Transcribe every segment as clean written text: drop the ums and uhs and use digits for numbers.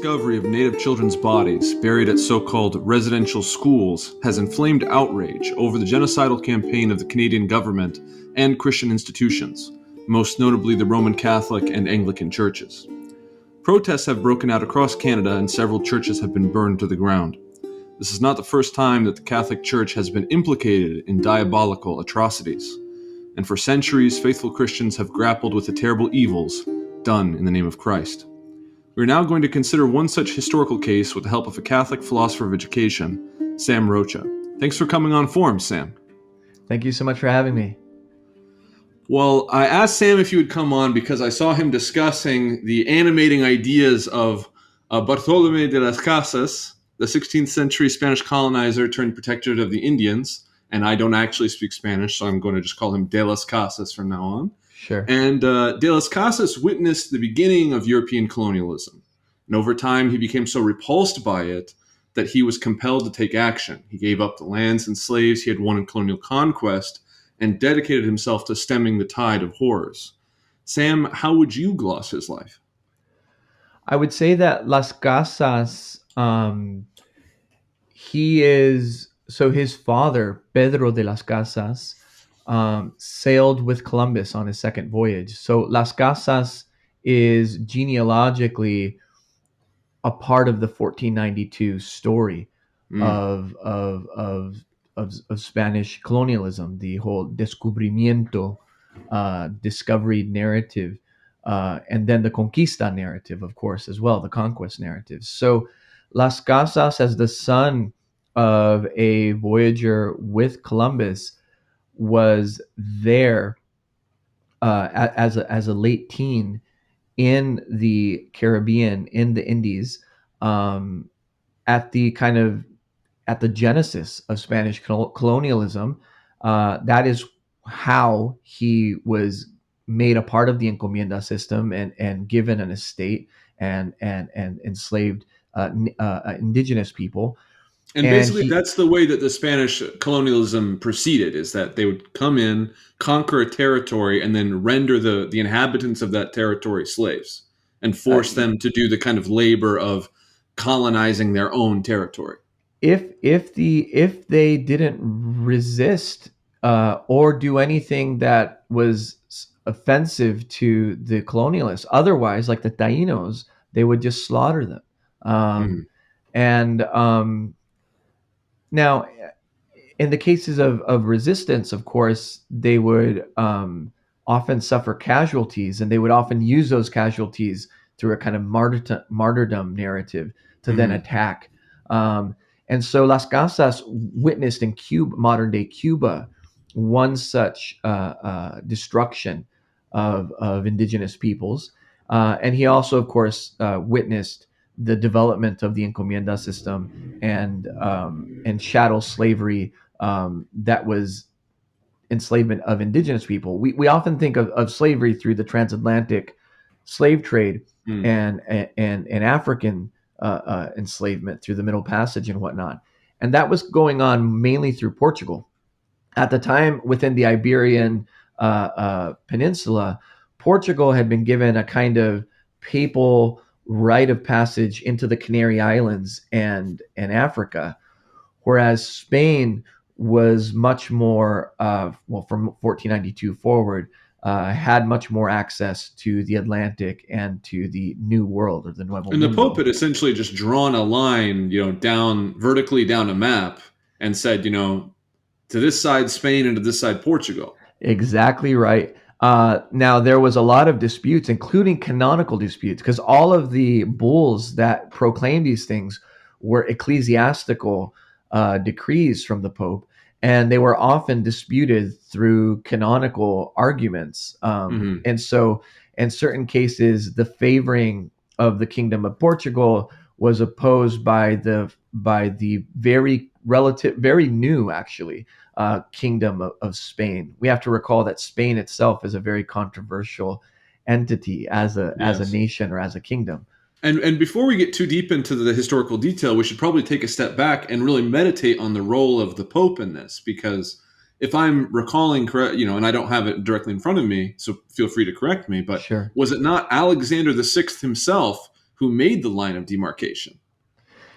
discovery of native children's bodies buried at so-called residential schools has inflamed outrage over the genocidal campaign of the Canadian government and Christian institutions, most notably the Roman Catholic and Anglican churches. Protests have broken out across Canada and several churches have been burned to the ground. This is not the first time that the Catholic Church has been implicated in diabolical atrocities, and for centuries faithful Christians have grappled with the terrible evils done in the name of Christ. We are now going to consider one such historical case with the help of a Catholic philosopher of education, Sam Rocha. Thanks for coming on Forum, Sam. Thank you so much for having me. Well, I asked Sam if he would come on because I saw him discussing the animating ideas of Bartolomé de las Casas, the 16th century Spanish colonizer turned protectorate of the Indians. And I don't actually speak Spanish, so I'm going to just call him de las Casas from now on. Sure. And de las Casas witnessed the beginning of European colonialism. And over time, he became so repulsed by it that he was compelled to take action. He gave up the lands and slaves he had won in colonial conquest and dedicated himself to stemming the tide of horrors. Sam, how would you gloss his life? I would say that Las Casas, his father, Pedro de las Casas, sailed with Columbus on his second voyage. So Las Casas is genealogically a part of the 1492 story of Spanish colonialism, the whole descubrimiento, discovery narrative, and then the conquista narrative, of course, as well, the conquest narrative. So Las Casas, as the son of a voyager with Columbus, was there as a late teen in the Caribbean, in the Indies, at the genesis of Spanish colonialism. That is how he was made a part of the encomienda system and given an estate and enslaved indigenous people. And basically, that's the way that the Spanish colonialism proceeded, is that they would come in, conquer a territory, and then render the inhabitants of that territory slaves and force them to do the kind of labor of colonizing their own territory. If they didn't resist or do anything that was offensive to the colonialists, otherwise, like the Taínos, they would just slaughter them. Now, in the cases of resistance, of course, they would often suffer casualties, and they would often use those casualties through a kind of martyrdom narrative to then attack. And so Las Casas witnessed in Cuba, modern day Cuba, one such destruction of indigenous peoples. And he also, of course, witnessed the development of the encomienda system and chattel slavery that was enslavement of indigenous people. We often think of slavery through the transatlantic slave trade and African enslavement through the Middle Passage and whatnot. And that was going on mainly through Portugal. At the time, within the Iberian Peninsula, Portugal had been given a kind of papal rite of passage into the Canary Islands and Africa, whereas Spain was much more, from 1492 forward, had much more access to the Atlantic and to the New World, or the Nuevo Mundo. And the Pope had essentially just drawn a line, down vertically down a map and said, to this side Spain and to this side Portugal. Exactly right. Now, there was a lot of disputes, including canonical disputes, because all of the bulls that proclaimed these things were ecclesiastical decrees from the Pope, and they were often disputed through canonical arguments. And so, in certain cases, the favoring of the Kingdom of Portugal was opposed by the very new, actually, Kingdom of Spain. We have to recall that Spain itself is a very controversial entity as a nation or as a kingdom. And before we get too deep into the historical detail, we should probably take a step back and really meditate on the role of the Pope in this, because if I'm recalling correct, and I don't have it directly in front of me, so feel free to correct me, but Sure. Was it not Alexander VI himself who made the line of demarcation.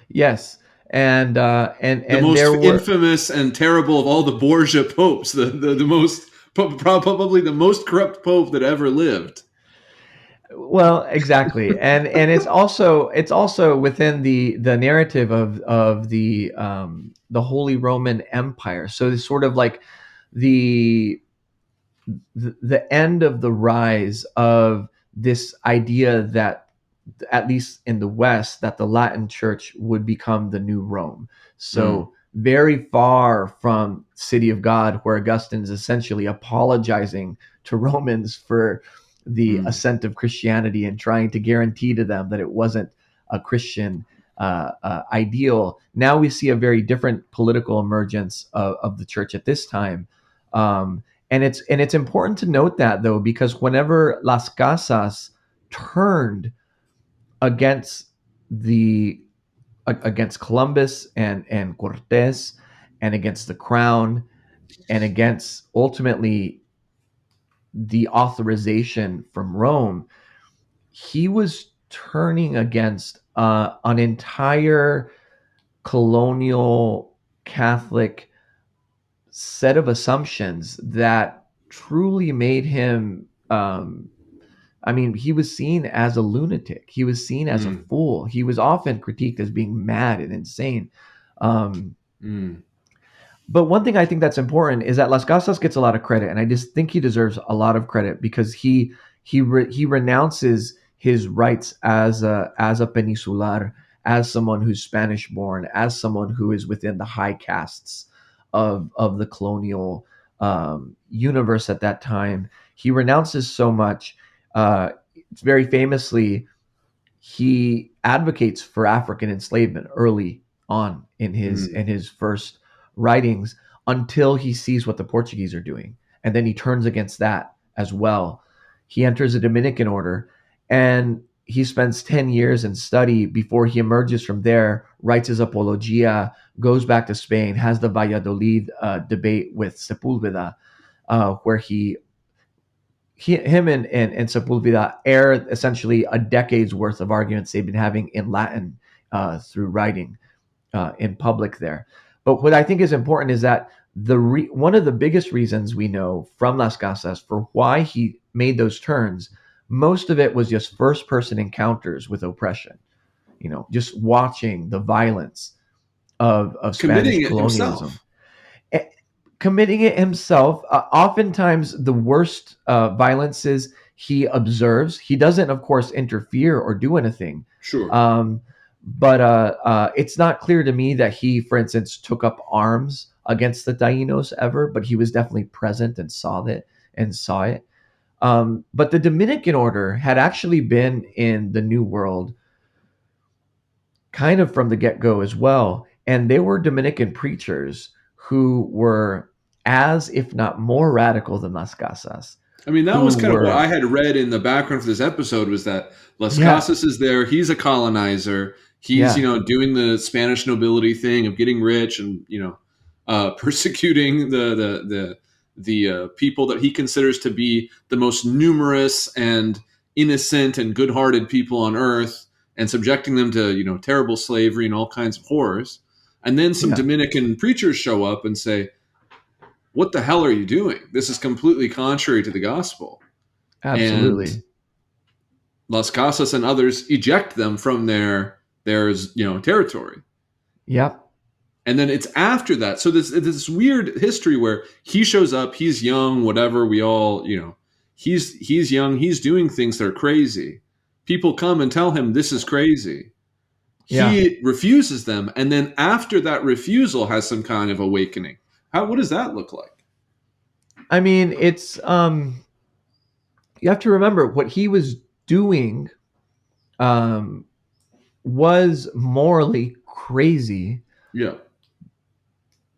Yes, The and most there were, infamous and terrible of all the Borgia popes, the most probably the most corrupt pope that ever lived. well, exactly, and it's also within the narrative of the Holy Roman Empire. So it's sort of like the the end of the rise of this idea that, at least in the West, that the Latin Church would become the new Rome. Mm, So very far from City of God, where Augustine is essentially apologizing to Romans for the mm, ascent of Christianity and trying to guarantee to them that it wasn't a Christian ideal. Now we see a very different political emergence of the church at this time. Um, and it's important to note that, though, because whenever Las Casas turned against the against Columbus and Cortés, and against the crown, and against ultimately the authorization from Rome, he was turning against an entire colonial Catholic set of assumptions that truly made him. I mean, he was seen as a lunatic. He was seen as a mm, fool. He was often critiqued as being mad and insane. Um, mm. but one thing I think that's important is that Las Casas gets a lot of credit, and I just think he deserves a lot of credit because he renounces his rights as a peninsular, as someone who's Spanish born, as someone who is within the high castes of the colonial universe at that time. He renounces so much. It's very famously, he advocates for African enslavement early on Mm. in his first writings, until he sees what the Portuguese are doing, and then he turns against that as well. He enters a Dominican order, and he spends 10 years in study before he emerges from there, writes his Apologia, goes back to Spain, has the Valladolid debate with Sepulveda, where him and Sepulveda air essentially a decade's worth of arguments they've been having in Latin through writing in public there. But what I think is important is that one of the biggest reasons we know from Las Casas for why he made those turns, most of it was just first person encounters with oppression. Just watching the violence of Spanish Committing it colonialism, himself. eh, committing it himself. Oftentimes, the worst violences he observes. He doesn't, of course, interfere or do anything. Sure. Um, but it's not clear to me that he, for instance, took up arms against the Taínos ever. But he was definitely present and saw it. But the Dominican order had actually been in the New World kind of from the get go as well. And they were Dominican preachers who were as, if not more radical than Las Casas, I mean, that was who kind of what I were, had read in the background for this episode was that Las yeah, Casas is there. He's a colonizer. He's, yeah, doing the Spanish nobility thing of getting rich and, persecuting the people that he considers to be the most numerous and innocent and good-hearted people on earth, and subjecting them to, terrible slavery and all kinds of horrors. And then some yeah, Dominican preachers show up and say, "What the hell are you doing? This is completely contrary to the gospel." And absolutely. Las Casas and others eject them from their territory. Yep. And then it's after that. So this weird history where he shows up, he's young, whatever, we all, he's young, he's doing things that are crazy. People come and tell him this is crazy. Yeah. He refuses them, and then after that refusal has some kind of awakening. What does that look like? I mean, it's you have to remember what he was doing um was morally crazy, Yeah.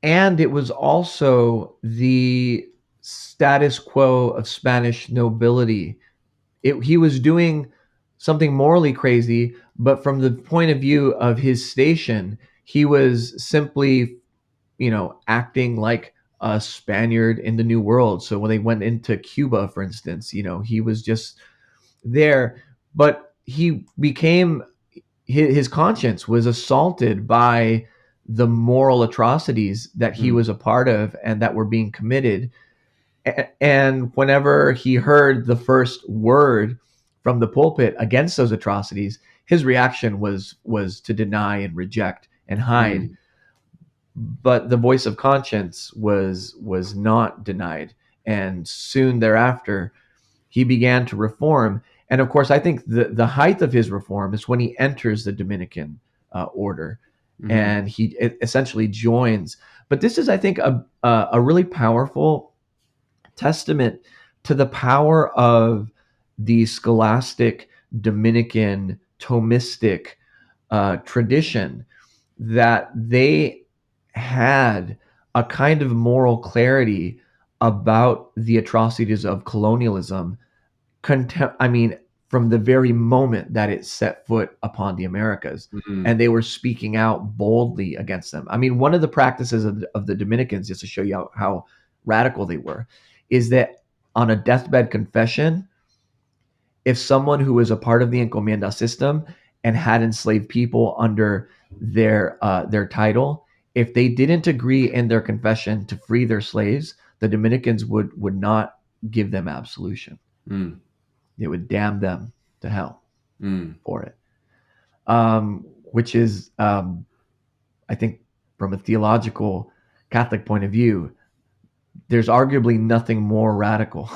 and it was also the status quo of Spanish nobility. He was doing something morally crazy, but from the point of view of his station, he was simply, acting like a Spaniard in the New World. So when they went into Cuba, for instance, he was just there. But he became his conscience was assaulted by the moral atrocities that he Mm. was a part of and that were being committed. And whenever he heard the first word from the pulpit against those atrocities, his reaction was to deny and reject and hide. Mm. But the voice of conscience was not denied, and soon thereafter he began to reform. And of course, I think the height of his reform is when he enters the Dominican order, Mm. and he essentially joins. But this is, I think, a really powerful testament to the power of the scholastic Dominican Thomistic tradition, that they had a kind of moral clarity about the atrocities of colonialism. I mean, from the very moment that it set foot upon the Americas, Mm. and they were speaking out boldly against them. I mean, one of the practices of the Dominicans, just to show you how radical they were, is that on a deathbed confession, if someone who was a part of the encomienda system and had enslaved people under their title, if they didn't agree in their confession to free their slaves, the Dominicans would not give them absolution. Mm. They would damn them to hell Mm. for it. Which is, I think, from a theological Catholic point of view, there's arguably nothing more radical.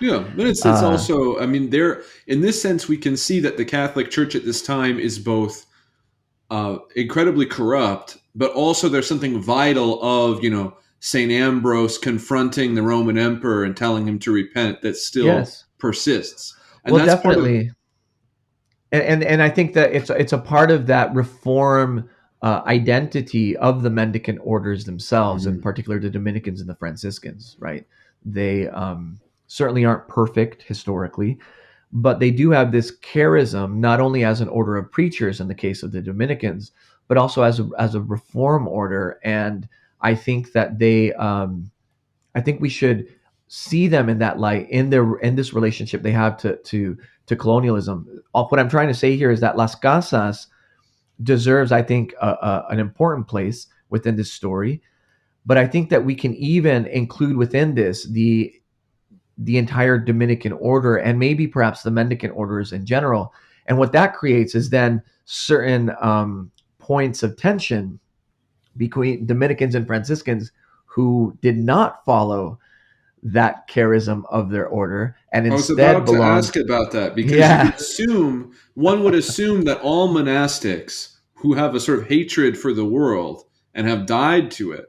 Yeah, but it's uh, also, I mean, there in this sense we can see that the Catholic Church at this time is both incredibly corrupt, but also there's something vital of Saint Ambrose confronting the Roman Emperor and telling him to repent that still yes, persists, and well, that's part of. definitely. And I think that it's a part of that reform identity of the mendicant orders themselves, in Mhm. particular the Dominicans and the Franciscans. Right? They certainly aren't perfect historically, but they do have this charism, not only as an order of preachers in the case of the Dominicans, but also as a reform order. And I think that I think we should see them in that light, in this relationship they have to colonialism. What I'm trying to say here is that Las Casas deserves, I think, an important place within this story. But I think that we can even include within this the entire Dominican order, and maybe perhaps the mendicant orders in general. And what that creates is then certain points of tension between Dominicans and Franciscans who did not follow that charism of their order and I was instead about to belonged. ask about that because you Yeah, would assume one would assume that all monastics who have a sort of hatred for the world and have died to it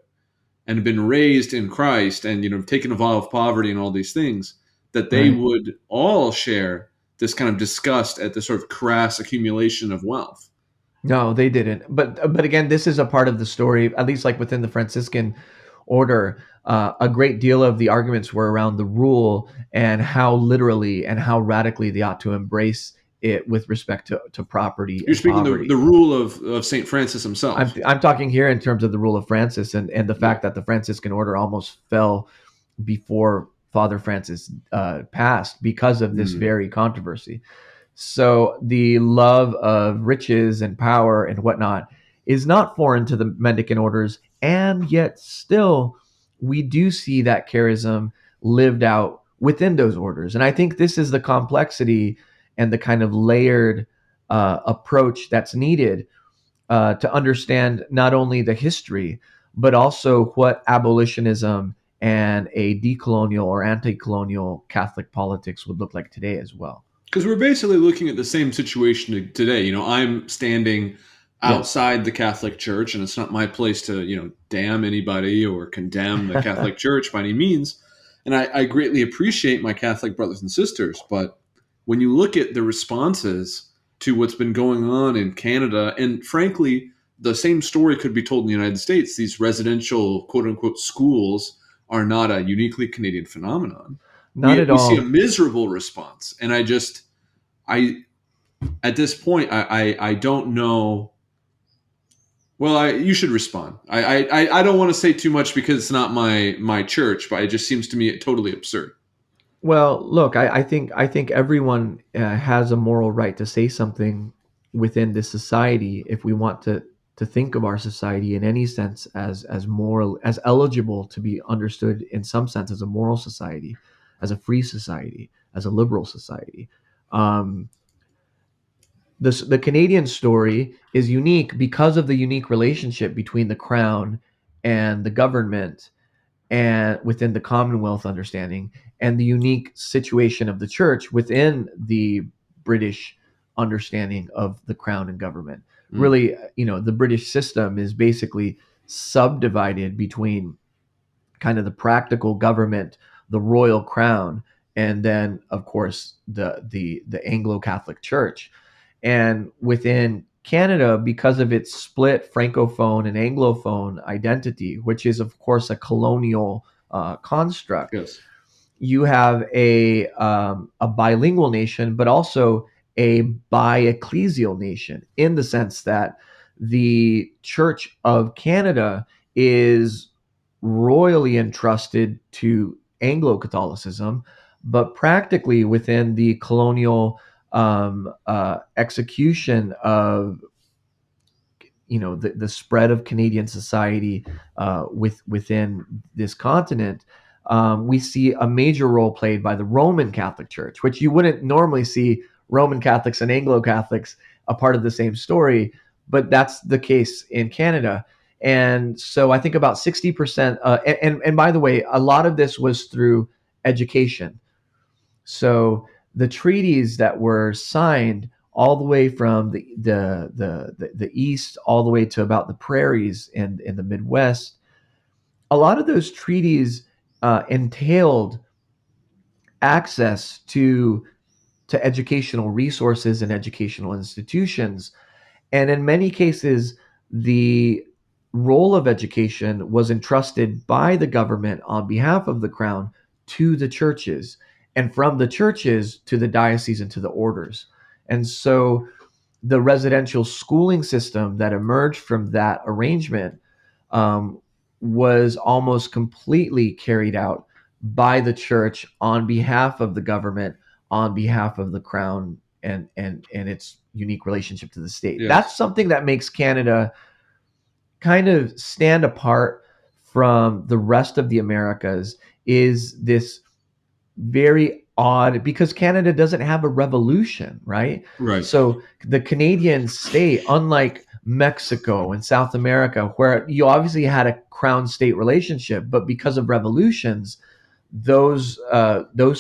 and have been raised in Christ and taken a vow of poverty and all these things, that they right. would all share this kind of disgust at the sort of crass accumulation of wealth. No, they didn't. But again, this is a part of the story, at least like within the Franciscan order. A great deal of the arguments were around the rule and how literally and how radically they ought to embrace it with respect to property You're and speaking the poverty. rule of Saint Francis himself. I'm talking here in terms of the rule of Francis, and the Yeah. fact that the Franciscan order almost fell before Father Francis passed because of this Mm. very controversy. So the love of riches and power and whatnot is not foreign to the mendicant orders, and yet still we do see that charism lived out within those orders. And I think this is the complexity and the kind of layered approach that's needed to understand not only the history, but also what abolitionism and a decolonial or anti-colonial Catholic politics would look like today as well. Because we're basically looking at the same situation today. I'm standing Yes. outside the Catholic Church, and it's not my place to, damn anybody or condemn the Catholic Church by any means. And I greatly appreciate my Catholic brothers and sisters. But when you look at the responses to what's been going on in Canada, and frankly, the same story could be told in the United States. These residential quote unquote schools are not a uniquely Canadian phenomenon. Not We, at we see a all. miserable response. And I at this point I don't know. Well, you should respond. I don't want to say too much because it's not my church, but it just seems to me totally absurd. Well, look, I think everyone has a moral right to say something within this society, if we want to think of our society in any sense as moral, as eligible to be understood in some sense as a moral society, as a free society, as a liberal society. Um, the Canadian story is unique because of the unique relationship between the crown and the government and within the Commonwealth understanding, and the unique situation of the church within the British understanding of the crown and government. Mm. Really, the British system is basically subdivided between kind of the practical government, the royal crown, and then of course the Anglo-Catholic Church. And within Canada, because of its split francophone and anglophone identity, which is of course a colonial construct, Yes. you have a bilingual nation, but also a bi-ecclesial nation, in the sense that the Church of Canada is royally entrusted to Anglo Catholicism, but practically within the colonial execution of the spread of Canadian society within this continent, we see a major role played by the Roman Catholic Church, which you wouldn't normally see Roman Catholics and Anglo Catholics a part of the same story, but that's the case in Canada. And so I think about 60%, and by the way, a lot of this was through education. So the treaties that were signed all the way from the east all the way to about the prairies in the Midwest, a lot of those treaties entailed access to educational resources and educational institutions. And in many cases, the role of education was entrusted by the government on behalf of the crown to the churches, and from the churches to the diocese and to the orders. And so the residential schooling system that emerged from that arrangement um, was almost completely carried out by the church on behalf of the government, on behalf of the crown, and its unique relationship to the state. Yes. That's something that makes Canada kind of stand apart from the rest of the Americas, is this very odd, because Canada doesn't have a revolution, right? Right. So the Canadian state, unlike Mexico and South America, where you obviously had a crown state relationship, but because of revolutions, those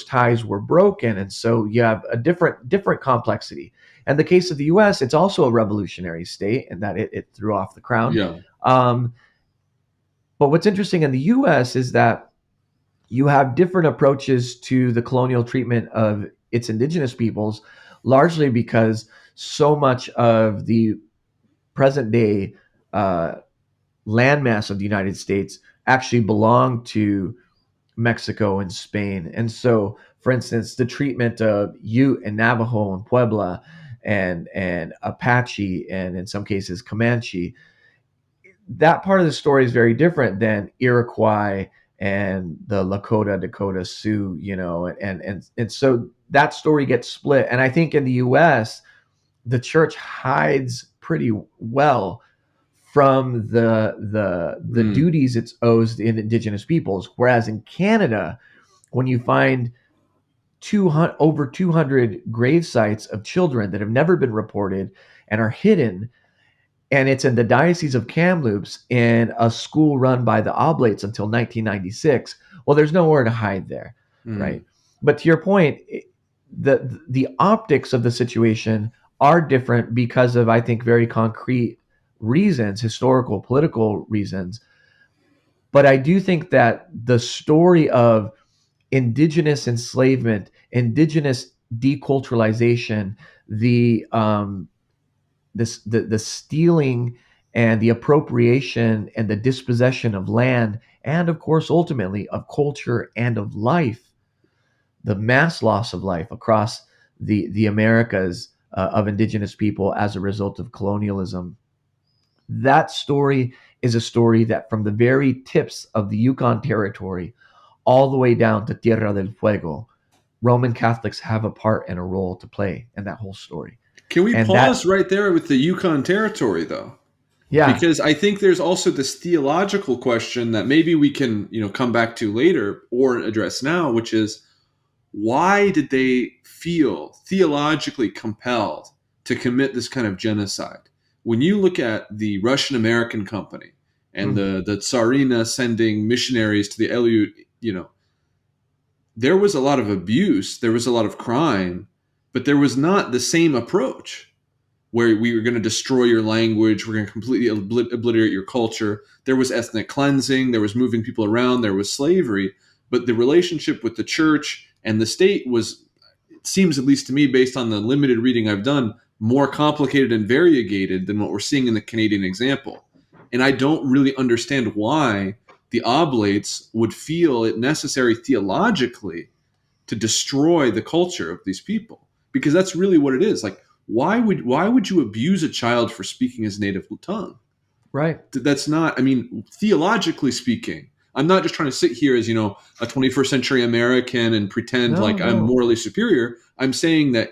ties were broken, and so you have a different complexity. And the case of the U.S., it's also a revolutionary state in that it threw off the crown. Yeah. Um, but what's interesting in the U.S. is that you have different approaches to the colonial treatment of its indigenous peoples, largely because so much of the present day uh, landmass of the United States actually belonged to Mexico and Spain. And so, for instance, the treatment of Ute and Navajo and Puebla and Apache and in some cases Comanche, that part of the story is very different than Iroquois and the Lakota, Dakota, Sioux, and so that story gets split. And I think in the U.S., the church hides pretty well from the Mm. duties it owes the indigenous peoples, whereas in Canada, when you find over 200 grave sites of children that have never been reported and are hidden, and it's in the Diocese of Kamloops in a school run by the Oblates until 1996. Well, there's nowhere to hide there, Mm. right? But to your point, the optics of the situation are different because of, I think, very concrete reasons, historical, political reasons. But I do think that the story of indigenous enslavement, indigenous deculturalization, the stealing and the appropriation and the dispossession of land, and of course ultimately of culture and of life, the mass loss of life across the Americas of indigenous people as a result of colonialism. That story is a story that, from the very tips of the Yukon Territory all the way down to Tierra del Fuego, Roman Catholics have a part and a role to play in that whole story. Can we And that, pause right there with the Yukon Territory, though? yeah, Because I think there's also this theological question that maybe we can, come back to later or address now, which is why did they feel theologically compelled to commit this kind of genocide? When you look at the Russian American company and mm, the Tsarina sending missionaries to the Aleut, there was a lot of abuse, there was a lot of crime, but there was not the same approach where we were going to destroy your language, we're going to completely obliterate your culture. There was ethnic cleansing, there was moving people around, there was slavery, but the relationship with the church and the state was, it seems at least to me, based on the limited reading I've done, more complicated and variegated than what we're seeing in the Canadian example. And I don't really understand why the oblates would feel it necessary theologically to destroy the culture of these people, because that's really what it is. Like, why would you abuse a child for speaking his native tongue? right. That's not, I mean, theologically speaking, I'm not just trying to sit here as, a 21st century American and pretend No, like I'm no. morally superior. I'm saying that,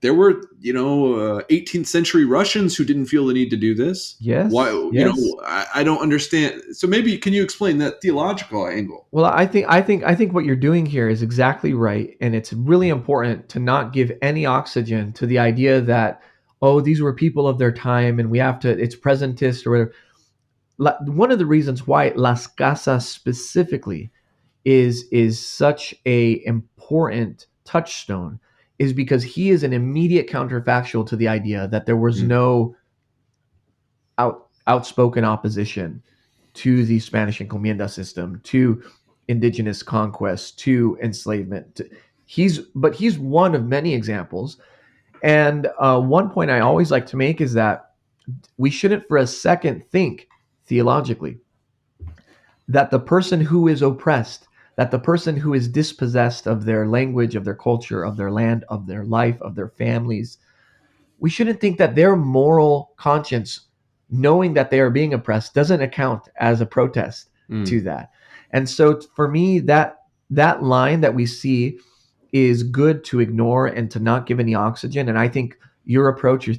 there were, 18th century Russians who didn't feel the need to do this. Why, Yes, yes. I don't understand. So maybe can you explain that theological angle? Well, I think what you're doing here is exactly right, and it's really important to not give any oxygen to the idea that, oh, these were people of their time and we have to, it's presentist or whatever. One of the reasons why Las Casas specifically is such a important touchstone is because he is an immediate counterfactual to the idea that there was Mm, no outspoken opposition to the Spanish encomienda system, to indigenous conquest, to enslavement. He's one of many examples. And one point I always like to make is that we shouldn't for a second think theologically that the person who is oppressed, that the person who is dispossessed of their language, of their culture, of their land, of their life, of their families, we shouldn't think that their moral conscience, knowing that they are being oppressed, doesn't account as a protest to mm, that. And so for me, that line that we see is good to ignore and to not give any oxygen. And I think your approach, your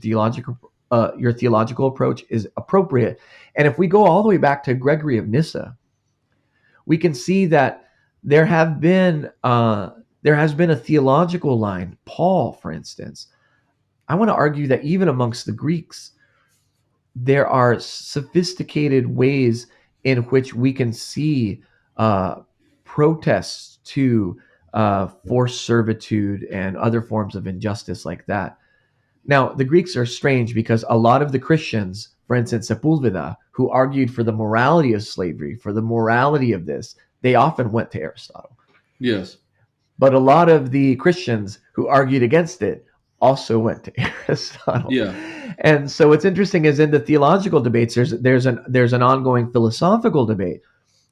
theological approach is appropriate. And if we go all the way back to Gregory of Nyssa, we can see that there have been there has been a theological line. Paul, for instance, I want to argue that even amongst the Greeks, there are sophisticated ways in which we can see uh, protests to forced servitude and other forms of injustice like that. Now, the Greeks are strange because a lot of the Christians, for instance, Sepulveda, who argued for the morality of slavery, for the morality of this, they often went to Aristotle. yes. But a lot of the Christians who argued against it also went to Aristotle. Yeah. And so what's interesting is in the theological debates, there's an ongoing philosophical debate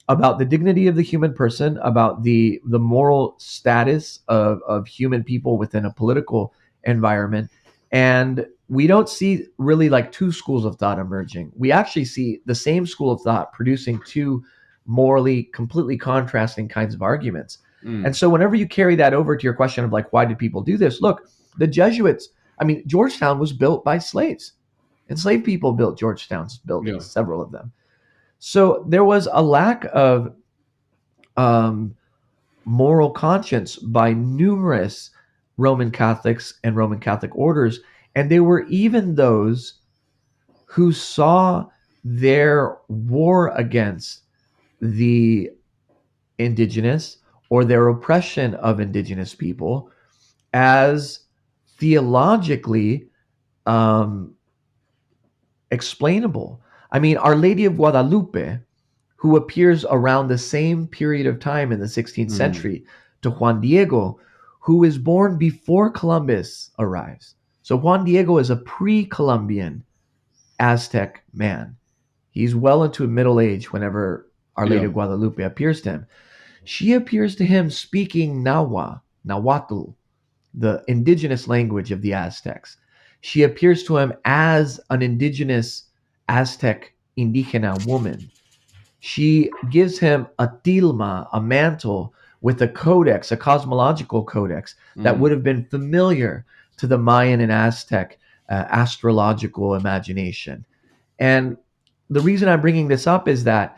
about the dignity of the human person, about the moral status of human people within a political environment. And we don't see really like two schools of thought emerging. We actually see the same school of thought producing two morally completely contrasting kinds of arguments. And Mm, so whenever you carry that over to your question of like, why did people do this? Look, the Jesuits, I mean, Georgetown was built by slaves. Enslaved people built Georgetown's yeah. buildings, several of them. So there was a lack of um, moral conscience by numerous Roman Catholics and Roman Catholic orders. And there were even those who saw their war against the indigenous or their oppression of indigenous people as theologically um, explainable. I mean, Our Lady of Guadalupe, who appears around the same period of time in the 16th Mm, century to Juan Diego, who is born before Columbus arrives. So Juan Diego is a pre Columbian Aztec man. He's well into middle age whenever Our Lady yeah. of Guadalupe appears to him. She appears to him speaking Nahuatl, the indigenous language of the Aztecs. She appears to him as an indigenous Aztec indigena woman. She gives him a tilma, a mantle with a codex, a cosmological codex that would Mm, have been familiar to the Mayan and Aztec astrological imagination. And the reason I'm bringing this up is that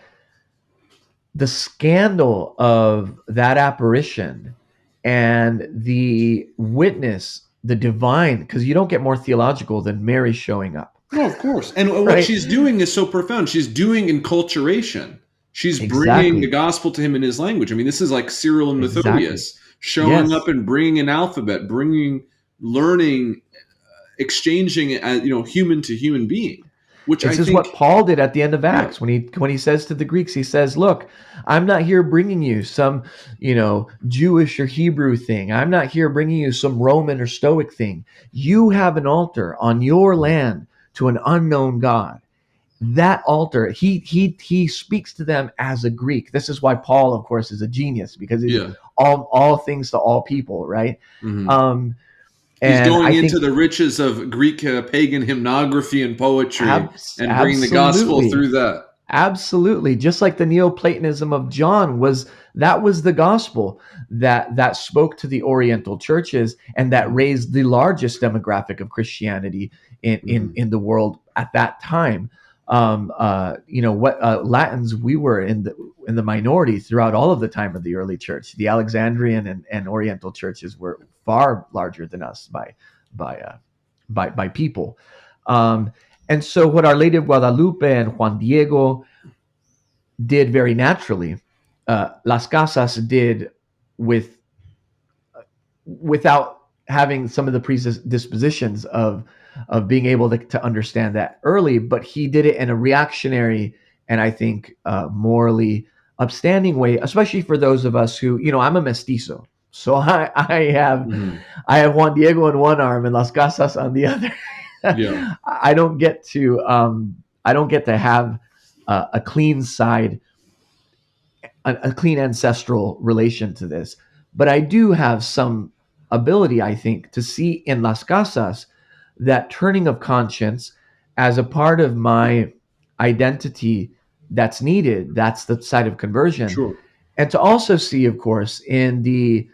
the scandal of that apparition and the witness, the divine, because you don't get more theological than Mary showing up. No, of course. And what Right? she's doing is so profound. She's doing enculturation. She's bringing the Exactly. gospel to him in his language. I mean, this is like Cyril and Exactly. Methodius showing up Yes. and bringing an alphabet, bringing learning, exchanging as human to human being, which I This is think, what Paul did at the end of yeah, Acts when he says to the Greeks, he says, "Look, I'm not here bringing you some, Jewish or Hebrew thing. I'm not here bringing you some Roman or Stoic thing. You have an altar on your land to an unknown God. That altar, he speaks to them as a Greek. This is why Paul, of course, is a genius because he's yeah. all things to all people, right? Mhm. Um, He's and going I into think the riches of Greek pagan hymnography and poetry and bringing the gospel absolutely. through that. Absolutely, just like the Neoplatonism of John was the gospel that spoke to the Oriental churches and that raised the largest demographic of Christianity Mhm. in the world at that time. What Latins, we were in the minority throughout all of the time of the early church. The Alexandrian and Oriental churches were far larger than us by uh, by people. Um, and so, what Our Lady of Guadalupe and Juan Diego did very naturally, Las Casas did with without having some of the predispositions of being able to understand that early, but he did it in a reactionary and I think morally upstanding way, especially for those of us who, I'm a mestizo. So Mhm. I have Juan Diego in one arm and Las Casas on the other. Yeah. I don't get to have a clean side, a clean ancestral relation to this. But I do have some ability, I think, to see in Las Casas that turning of conscience as a part of my identity that's needed. That's the side of conversion. Sure. And to also see, of course, in the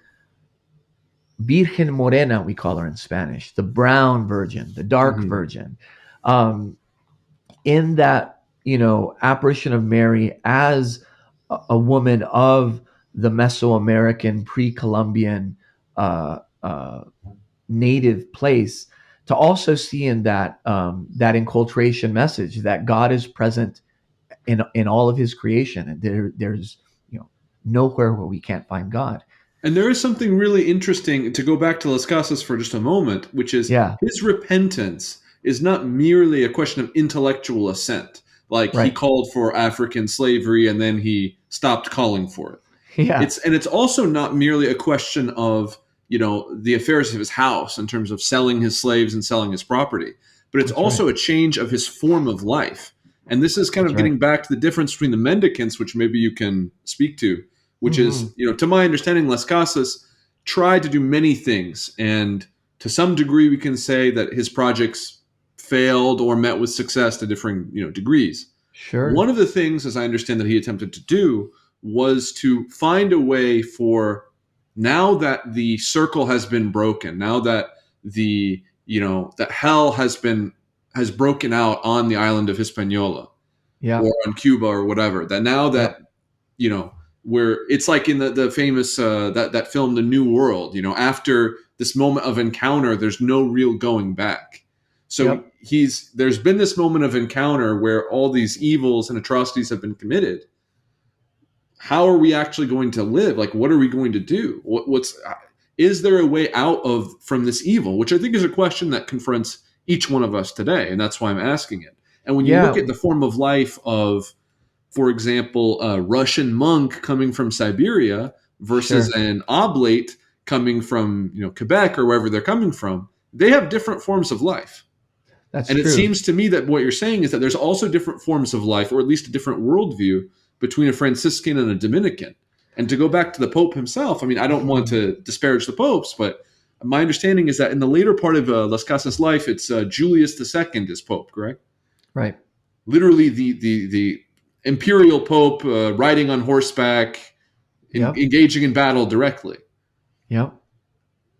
Virgen Morena, we call her in Spanish, the brown virgin, the dark Mhm. virgin, um, in that apparition of Mary as a woman of the Mesoamerican pre-Columbian uh, uh, native place, to also see in that that enculturation message that God is present in all of His creation, and there's nowhere where we can't find God. And there is something really interesting to go back to Las Casas for just a moment, which is Yeah, his repentance is not merely a question of intellectual assent, like he right. called for African slavery and then he stopped calling for it. Yeah, It's also not merely a question of the affairs of his house in terms of selling his slaves and selling his property, but it's that's right. also a change of his form of life. And this is kind That's of right. getting back to the difference between the mendicants, which maybe you can speak to, which Hmm. is, to my understanding, Las Casas tried to do many things, and to some degree, we can say that his projects failed or met with success to differing degrees. Sure. One of the things, as I understand, that he attempted to do was to find a way for, now that the circle has been broken, now that that hell has broken out on the island of Hispaniola or Yep. on Cuba or whatever, that now that Yep. where it's like in the famous that film The New World, after this moment of encounter there's no real going back. So Yep. there's been this moment of encounter where all these evils and atrocities have been committed. How are we actually going to live? Like, what are we going to do? What's is there a way out of from this evil? Which I think is a question that confronts each one of us today, and that's why I'm asking it. And when you look Yeah. at the form of life of, for example, a Russian monk coming from Siberia versus Sure. an oblate coming from Quebec or wherever they're coming from, they have different forms of life. That's And it true. seems to me that what you're saying is that there's also different forms of life, or at least a different worldview between a Franciscan and a Dominican. And to go back to the Pope himself, I mean, I don't want Hmm. to disparage the popes, but my understanding is that in the later part of Las Casas' life, it's Julius II is Pope, correct? Right. Literally the imperial Pope riding on horseback, Yep. engaging in battle directly. Yep.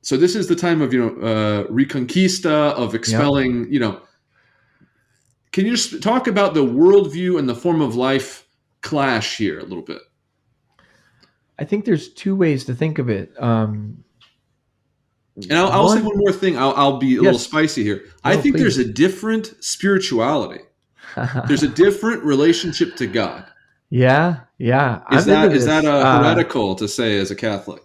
So this is the time of Reconquista, of Yep. expelling. Can you just talk about the worldview and the form of life clash here a little bit? I think there's two ways to think of it. And I'll say One, one more thing. I'll be a little yes, spicy here. I no, think there's please. a different spirituality. There's a different relationship to God. Yeah, yeah, Is I'm into that this. a heretical to say as a Catholic?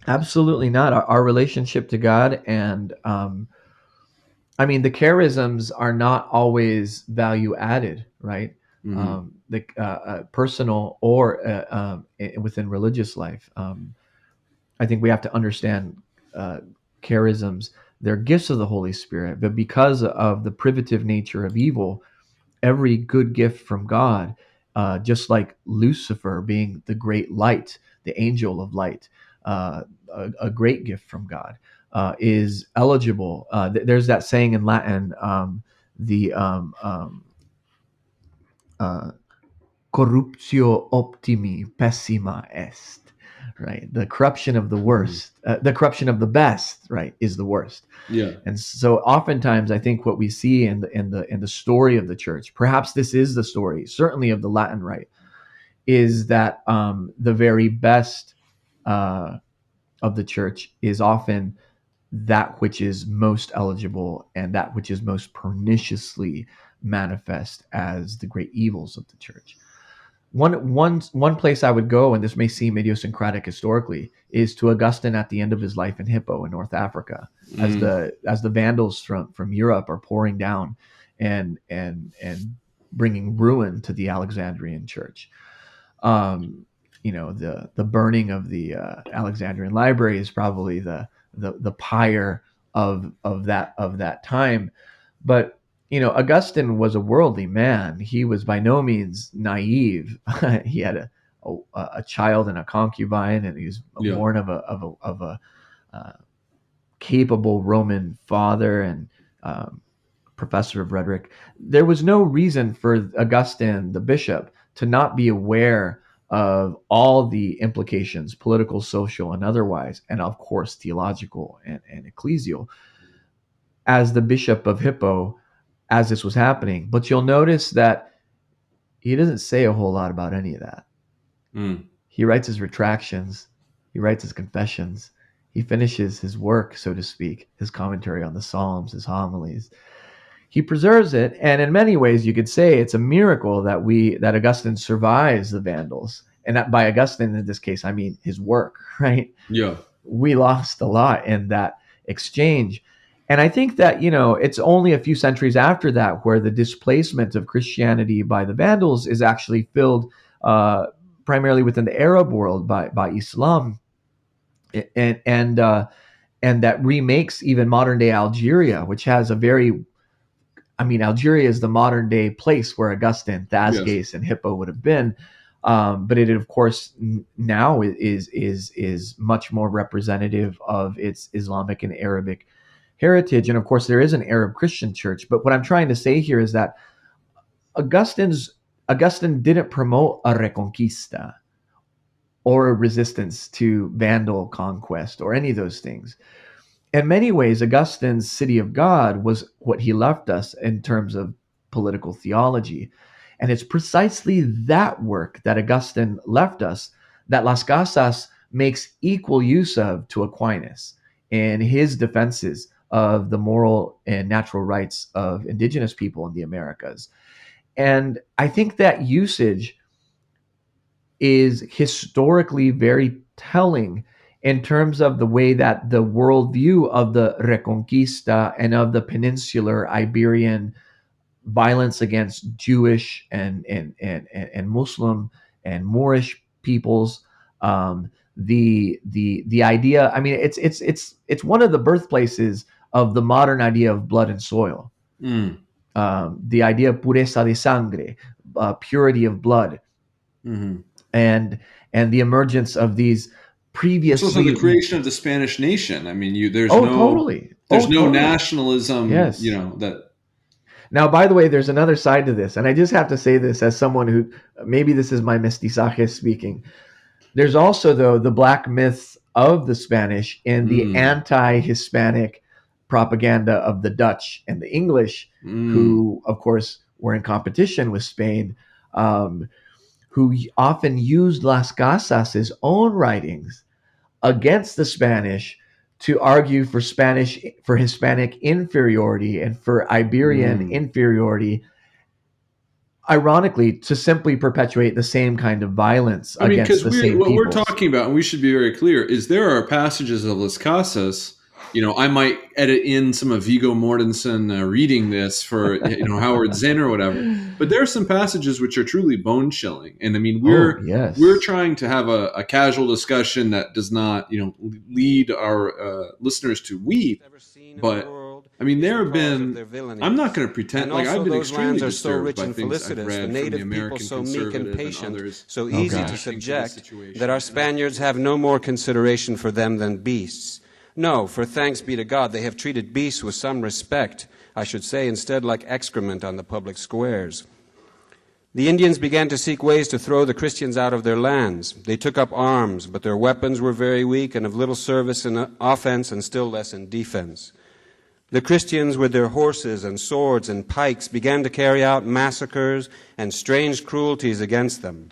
Absolutely not. Our relationship to God, and I mean, the charisms are not always value added, right? Mm-hmm. The personal or within religious life. I think we have to understand uh, charisms. They're gifts of the Holy Spirit, but because of the privative nature of evil, every good gift from God, just like Lucifer being the great light, the angel of light, a great gift from God, is eligible. There's that saying in Latin, the uh, corruptio optimi pessima est, right? The corruption of the Mm-hmm. worst, the corruption of the best, right, is the worst. Yeah. And so oftentimes I think what we see in the story of the church, perhaps this is the story, certainly of the Latin Rite, is that the very best uh, of the church is often that which is most eligible and that which is most perniciously manifest as the great evils of the church. One place I would go, and this may seem idiosyncratic historically, is to Augustine at the end of his life in Hippo in North Africa, as Mm. the Vandals from Europe are pouring down and bringing ruin to the Alexandrian church. Um, the burning of the Alexandrian library is probably the pyre of that time, but Augustine was a worldly man. He was by no means naive. He had a child and a concubine, and he was Yeah. born of a uh, capable Roman father and um, professor of rhetoric. There was no reason for Augustine, the bishop, to not be aware of all the implications, political, social, and otherwise, and of course theological and ecclesial, as the bishop of Hippo as this was happening. But you'll notice that he doesn't say a whole lot about any of that. Mm. He writes his retractions, he writes his confessions, he finishes his work, so to speak, his commentary on the Psalms, his homilies. He preserves it, and in many ways, you could say it's a miracle that Augustine survives the Vandals, and that by Augustine in this case, I mean his work, right? Yeah. We lost a lot in that exchange. And I think that, it's only a few centuries after that where the displacement of Christianity by the Vandals is actually filled primarily within the Arab world by Islam. And that remakes even modern day Algeria, which has Algeria is the modern day place where Augustine, Yes. Thasges, and Hippo would have been. But it, of course, now is much more representative of its Islamic and Arabic heritage. And of course, there is an Arab Christian church. But what I'm trying to say here is that Augustine didn't promote a reconquista or a resistance to Vandal conquest or any of those things. In many ways, Augustine's City of God was what he left us in terms of political theology. And it's precisely that work that Augustine left us that Las Casas makes equal use of to Aquinas in his defenses of the moral and natural rights of indigenous people in the Americas. And I think that usage is historically very telling in terms of the way that the worldview of the Reconquista and of the peninsular Iberian violence against Jewish and Muslim and Moorish peoples, the idea. I mean, it's one of the birthplaces of the modern idea of blood and soil. Mm. The idea of pureza de sangre, purity of blood, Mm-hmm. and the emergence of these It's also the previously. creation of the Spanish nation. I mean, Oh, totally. there's Oh, no totally. nationalism. Yes. That. Now, by the way, there's another side to this, and I just have to say this as someone who maybe this is my mestizaje speaking. There's also, though, the black myths of the Spanish in the Mm. anti-Hispanic propaganda of the Dutch and the English, who, of course, were in competition with Spain, who often used Las Casas' own writings against the Spanish to argue for Hispanic inferiority and for Iberian inferiority, ironically, to simply perpetuate the same kind of violence I mean, against because the same what we're peoples. talking about, and we should be very clear, is there are passages of Las Casas. I might edit in some of Viggo Mortensen reading this for Howard Zinn or whatever, but there are some passages which are truly bone chilling. And I mean, Oh, we're yes. trying to have a casual discussion that does not lead our listeners to weep, ever seen in the but world I mean, is there the have cause of been. their villainy. I'm not going to pretend And like also I've been those extremely lands are so disturbed rich by and things I've felicitous, the read from the native people American so meek and conservative and patient, others so Oh, easy to gosh. reacting this subject, situation. that our Spaniards have no more consideration for them than beasts. No, for thanks be to God, they have treated beasts with some respect, I should say, instead like excrement on the public squares. The Indians began to seek ways to throw the Christians out of their lands. They took up arms, but their weapons were very weak and of little service in offense and still less in defense. The Christians, with their horses and swords and pikes, began to carry out massacres and strange cruelties against them.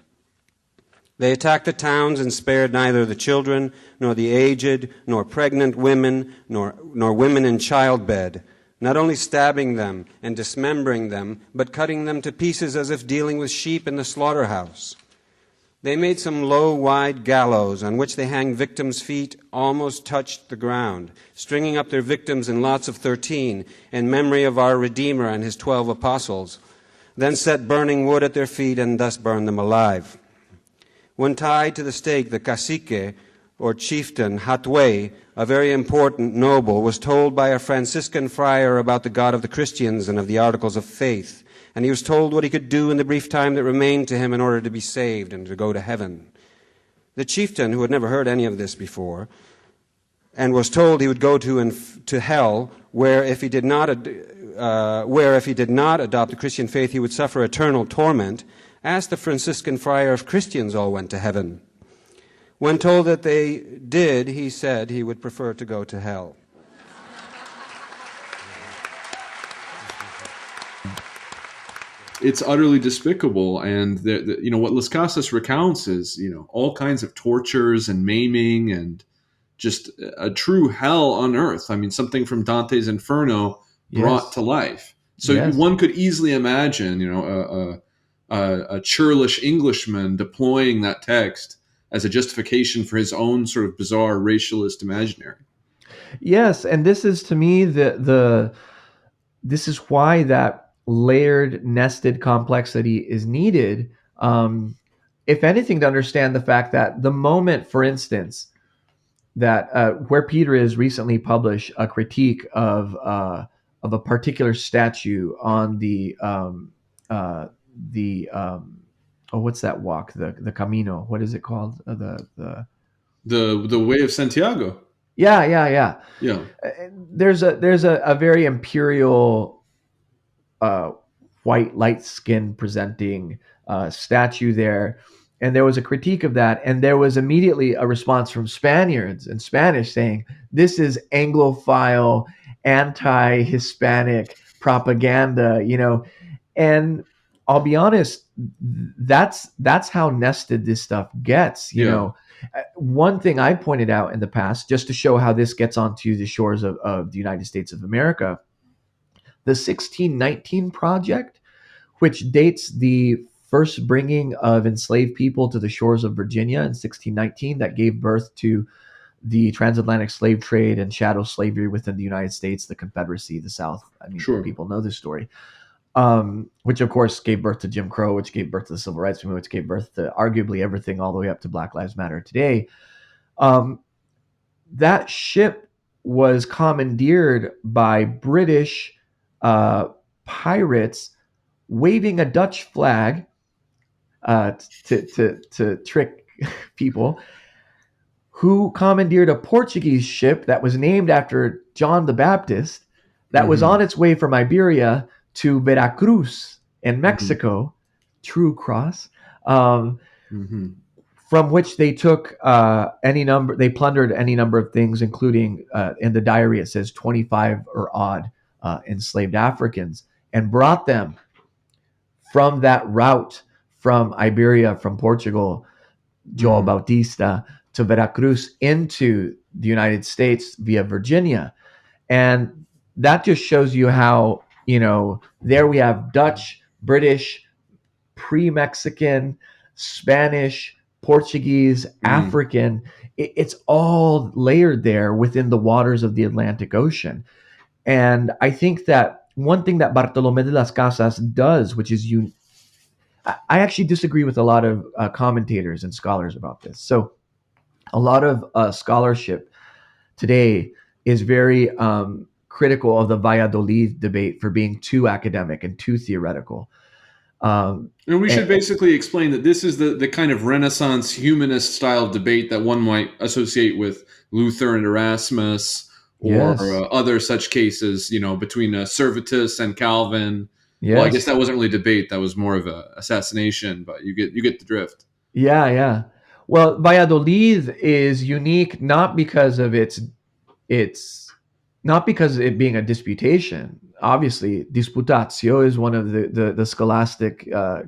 They attacked the towns and spared neither the children, nor the aged, nor pregnant women, nor women in childbed, not only stabbing them and dismembering them, but cutting them to pieces as if dealing with sheep in the slaughterhouse. They made some low, wide gallows on which they hanged victims' feet almost touched the ground, stringing up their victims in lots of 13 in memory of our Redeemer and his 12 apostles, then set burning wood at their feet and thus burned them alive. When tied to the stake, the cacique, or chieftain, Hatway, a very important noble, was told by a Franciscan friar about the God of the Christians and of the Articles of Faith, and he was told what he could do in the brief time that remained to him in order to be saved and to go to heaven. The chieftain, who had never heard any of this before, and was told he would go to hell, where if he did not adopt the Christian faith, he would suffer eternal torment, asked the Franciscan friar if Christians all went to heaven. When told that they did, he said he would prefer to go to hell. It's utterly despicable, and what Las Casas recounts is all kinds of tortures and maiming and just a true hell on earth. I mean, something from Dante's Inferno brought Yes. to life. So Yes. one could easily imagine, a churlish Englishman deploying that text as a justification for his own sort of bizarre racialist imaginary. Yes, and this is to me this is why that layered, nested complexity is needed. If anything, to understand the fact that the moment, for instance, that where Peter has recently published a critique of a particular statue on what's that walk, the Camino, what is it called, The way of Santiago. yeah. Yeah. There's a very imperial, white, light skin presenting statue there, and there was a critique of that, and there was immediately a response from Spaniards in Spanish saying this is Anglophile, anti-Hispanic propaganda, and I'll be honest, that's how nested this stuff gets. One thing I pointed out in the past, just to show how this gets onto the shores of the United States of America, the 1619 Project, which dates the first bringing of enslaved people to the shores of Virginia in 1619, that gave birth to the transatlantic slave trade and chattel slavery within the United States, the Confederacy, the South. I mean, Sure. people know this story. Which of course gave birth to Jim Crow, which gave birth to the Civil Rights Movement, which gave birth to arguably everything all the way up to Black Lives Matter today. That ship was commandeered by British pirates waving a Dutch flag to trick people, who commandeered a Portuguese ship that was named after John the Baptist, that was on its way from Iberia to Veracruz in Mexico, True Cross, from which they took they plundered any number of things, including in the diary it says 25 or odd enslaved Africans, and brought them from that route from Iberia, from Portugal, João Bautista, to Veracruz into the United States via Virginia. And that just shows you how, there we have Dutch, British, pre-Mexican, Spanish, Portuguese, African. It's all layered there within the waters of the Atlantic Ocean. And I think that one thing that Bartolomé de las Casas does, which is I actually disagree with a lot of commentators and scholars about this. So a lot of scholarship today is very critical of the Valladolid debate for being too academic and too theoretical. And we should basically explain that this is the kind of Renaissance humanist style of debate that one might associate with Luther and Erasmus, or Yes. Other such cases, between Servetus and Calvin. Yes. Well, I guess that wasn't really debate; that was more of a assassination. But you get the drift. Yeah. Well, Valladolid is unique not because of not because of it being a disputation. Obviously, disputatio is one of the scholastic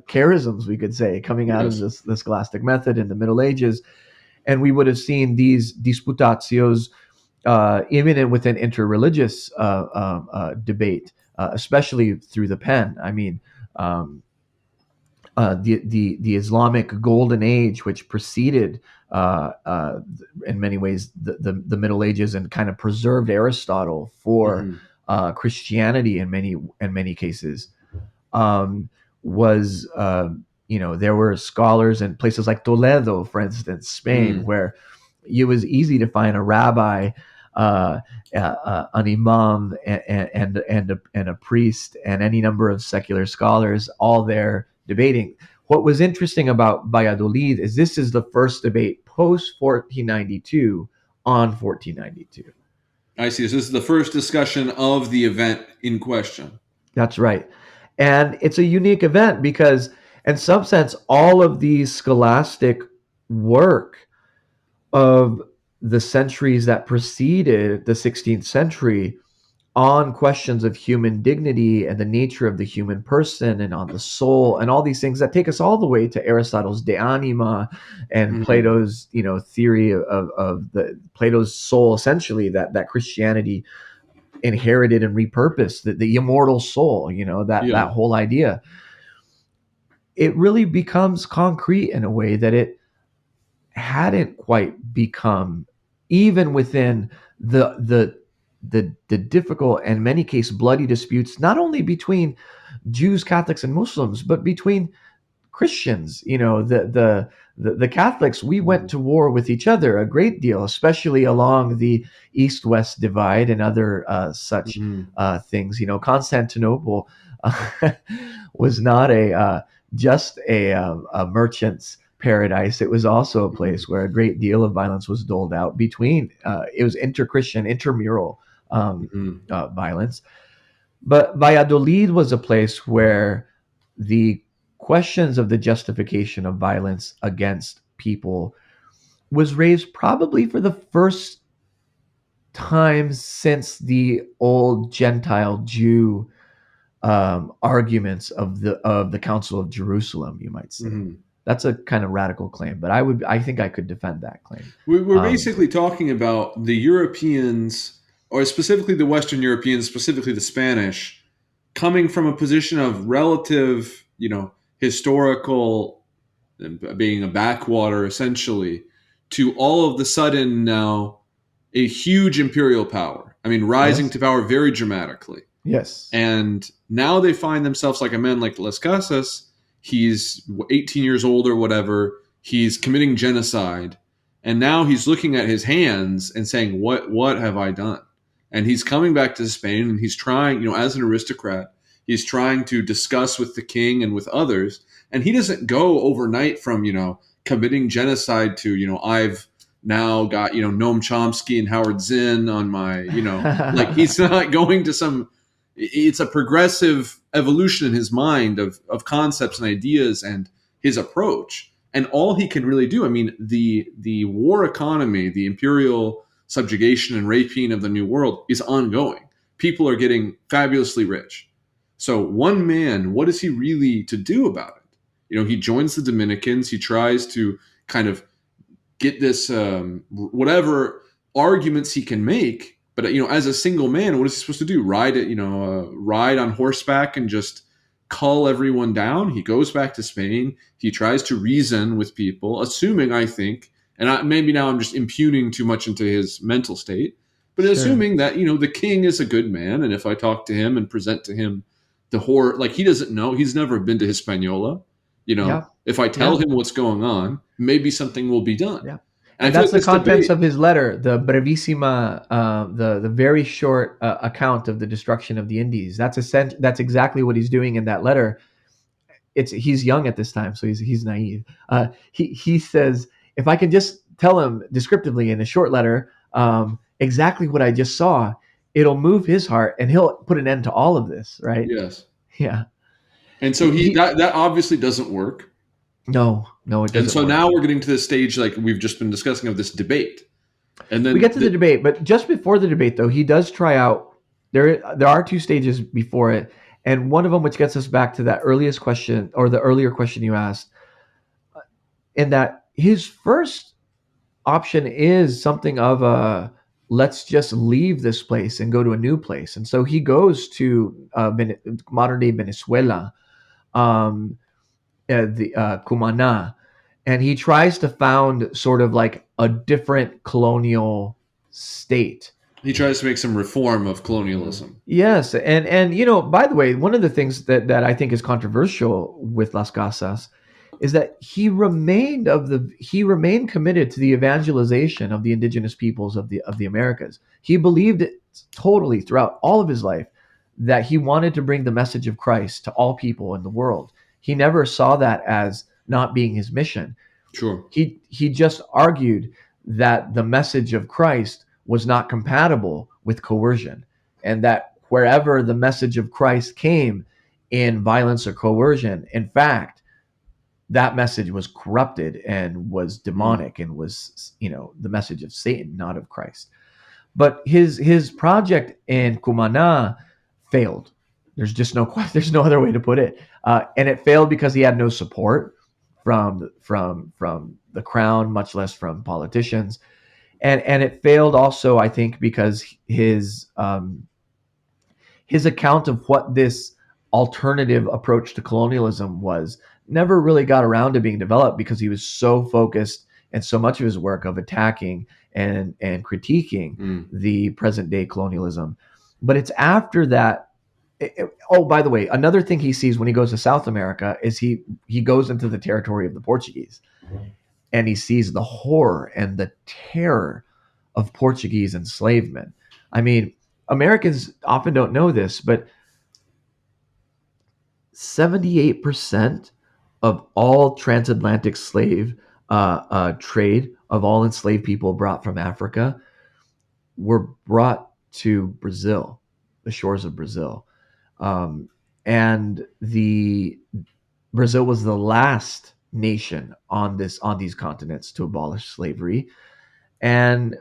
charisms, we could say, coming out of the scholastic method in the Middle Ages. And we would have seen these disputatios even within interreligious debate, especially through the pen. I mean, the Islamic Golden Age, which preceded, in many ways, the Middle Ages, and kind of preserved Aristotle for Christianity in many cases, was there were scholars in places like Toledo, for instance, Spain, where it was easy to find a rabbi, an imam, and a priest, and any number of secular scholars, all there debating. What was interesting about Valladolid is this is the first debate post 1492 on 1492. I see. So this is the first discussion of the event in question. That's right. And it's a unique event because, in some sense, all of these scholastic work of the centuries that preceded the 16th century on questions of human dignity and the nature of the human person and on the soul and all these things that take us all the way to Aristotle's De Anima and Plato's, theory of Plato's soul, essentially, that Christianity inherited and repurposed, the immortal soul, that whole idea. It really becomes concrete in a way that it hadn't quite become, even within the difficult and in many cases bloody disputes, not only between Jews, Catholics, and Muslims, but between Christians. The Catholics, we went to war with each other a great deal, especially along the East-West divide and other such things. Constantinople was not just a merchant's paradise. It was also a place where a great deal of violence was doled out between. It was inter-Christian, intramural violence. But Valladolid was a place where the questions of the justification of violence against people was raised probably for the first time since the old Gentile Jew arguments of the Council of Jerusalem, you might say. That's a kind of radical claim, but I think I could defend that claim. We're basically talking about the Europeans, or specifically the Western Europeans, specifically the Spanish, coming from a position of relative, historical, being a backwater essentially, to all of the sudden now a huge imperial power. I mean, rising to power very dramatically. Yes. And now they find themselves like a man like Las Casas. He's 18 years old or whatever. He's committing genocide. And now he's looking at his hands and saying, what have I done? And he's coming back to Spain, and he's trying, as an aristocrat, he's trying to discuss with the king and with others. And he doesn't go overnight from, committing genocide to, I've now got, Noam Chomsky and Howard Zinn on my, like he's not going to some, it's a progressive evolution in his mind of concepts and ideas and his approach. And all he can really do, I mean, the war economy, the imperial subjugation and rapine of the New World is ongoing. People are getting fabulously rich. So one man, what is he really to do about it? He joins the Dominicans. He tries to kind of get this whatever arguments he can make. But as a single man, what is he supposed to do? Ride on horseback and just cull everyone down? He goes back to Spain. He tries to reason with people, assuming, I think, and maybe now I'm just impugning too much into his mental state, but assuming that the king is a good man, and if I talk to him and present to him the horror, like he doesn't know, he's never been to Hispaniola. If I tell him what's going on, maybe something will be done. Yeah. And that's the contents of his letter, the Brevissima, the very short account of the destruction of the Indies. That's exactly what he's doing in that letter. He's young at this time, so he's naive. He says, if I can just tell him descriptively in a short letter exactly what I just saw, it'll move his heart, and he'll put an end to all of this, right? Yes. Yeah. And so that obviously doesn't work. No, it doesn't. And so work. now we're getting to the stage like we've just been discussing of this debate. And then we get to the debate, but just before the debate, though, he does try out. There are two stages before it, and one of them, which gets us back to that earliest question, or the earlier question you asked, in that his first option is something of a let's just leave this place and go to a new place. And so he goes to modern day Venezuela, the Cumana, and he tries to found sort of like a different colonial state. He tries to make some reform of colonialism. Yes, and by the way, one of the things that I think is controversial with Las Casas is that he remained committed to the evangelization of the indigenous peoples of the Americas. He believed it totally throughout all of his life that he wanted to bring the message of Christ to all people in the world. He never saw that as not being his mission. Sure. He just argued that the message of Christ was not compatible with coercion, and that wherever the message of Christ came in violence or coercion, in fact, that message was corrupted and was demonic and was, the message of Satan, not of Christ. But his project in Cumana failed. There's no other way to put it. And it failed because he had no support from the crown, much less from politicians. And it failed also, I think, because his account of what this alternative approach to colonialism was never really got around to being developed, because he was so focused, and so much of his work of attacking and critiquing the present day colonialism. But it's after that. Oh, by the way, another thing he sees when he goes to South America is he goes into the territory of the Portuguese, and he sees the horror and the terror of Portuguese enslavement. I mean, Americans often don't know this, but 78% of all transatlantic slave trade of all enslaved people brought from Africa were brought to Brazil, the shores of Brazil. And Brazil was the last nation on these continents to abolish slavery, and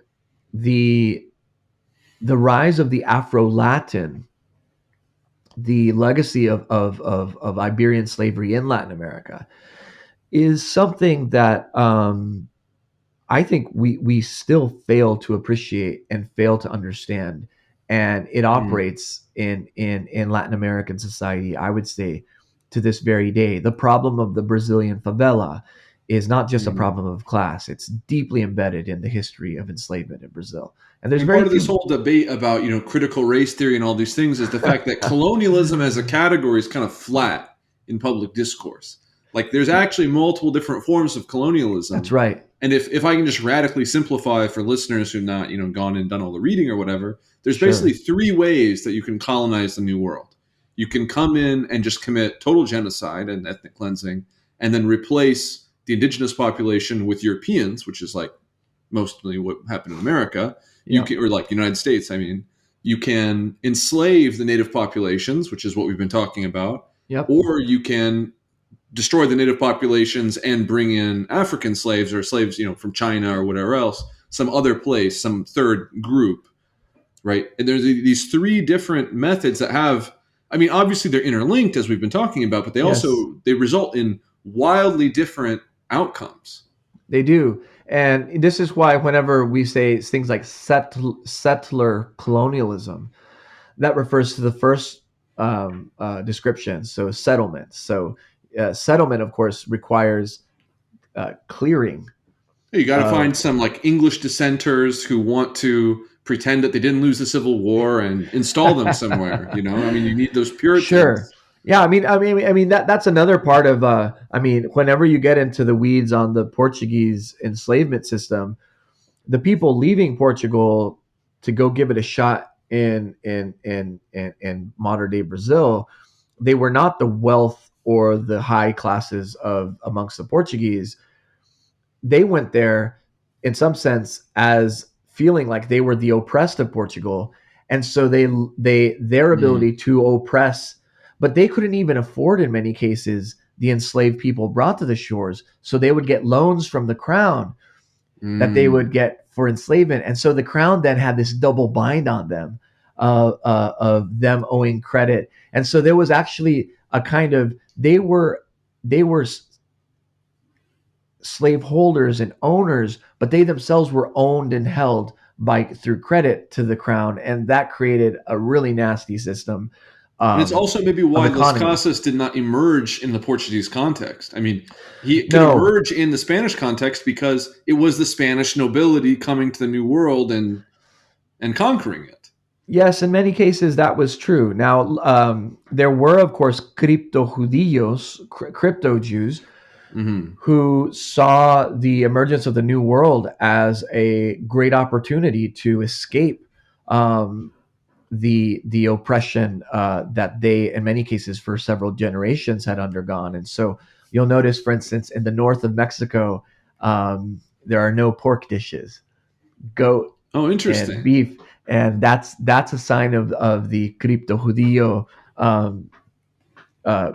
the rise of the Afro-Latin, the legacy of Iberian slavery in Latin America, is something that I think we still fail to appreciate and fail to understand. And it operates in Latin American society, I would say, to this very day. The problem of the Brazilian favela is not just a problem of class. It's deeply embedded in the history of enslavement in Brazil. And there's part of this whole debate about critical race theory and all these things is the fact that colonialism as a category is kind of flat in public discourse. Like there's actually multiple different forms of colonialism. That's right. And if I can just radically simplify for listeners who've not gone and done all the reading or whatever, there's basically three ways that you can colonize the New World. You can come in and just commit total genocide and ethnic cleansing, and then replace the indigenous population with Europeans, which is like mostly what happened in America. You can, or like the United States. I mean, you can enslave the native populations, which is what we've been talking about. Yep. Or you can destroy the native populations and bring in African slaves or slaves, from China or whatever else, some other place, some third group, right? And there's these three different methods that have, I mean, obviously they're interlinked as we've been talking about, but they Yes. also, they result in wildly different outcomes. They do. And this is why whenever we say things like settler colonialism, that refers to the first description, so settlement. So settlement, of course, requires clearing. You got to find some like English dissenters who want to pretend that they didn't lose the Civil War and install them somewhere. I mean, you need those Puritans. Sure. Yeah, I mean that's another part of. Whenever you get into the weeds on the Portuguese enslavement system, the people leaving Portugal to go give it a shot in modern day Brazil, they were not the wealth or the high classes of amongst the Portuguese. They went there in some sense as feeling like they were the oppressed of Portugal, and so their ability to oppress, but they couldn't even afford in many cases the enslaved people brought to the shores, so they would get loans from the crown that they would get for enslavement, and so the crown then had this double bind on them of them owing credit, and so there was actually a kind of they were slaveholders and owners, but they themselves were owned and held through credit to the crown, and that created a really nasty system. And it's also maybe why Las Casas did not emerge in the Portuguese context. I mean, he could emerge in the Spanish context because it was the Spanish nobility coming to the New World and conquering it. Yes, in many cases that was true. Now, there were, of course, crypto Jews, who saw the emergence of the New World as a great opportunity to escape the oppression that they, in many cases, for several generations had undergone. And so you'll notice, for instance, in the north of Mexico, there are no pork dishes, goat, and beef, and that's a sign of the crypto judío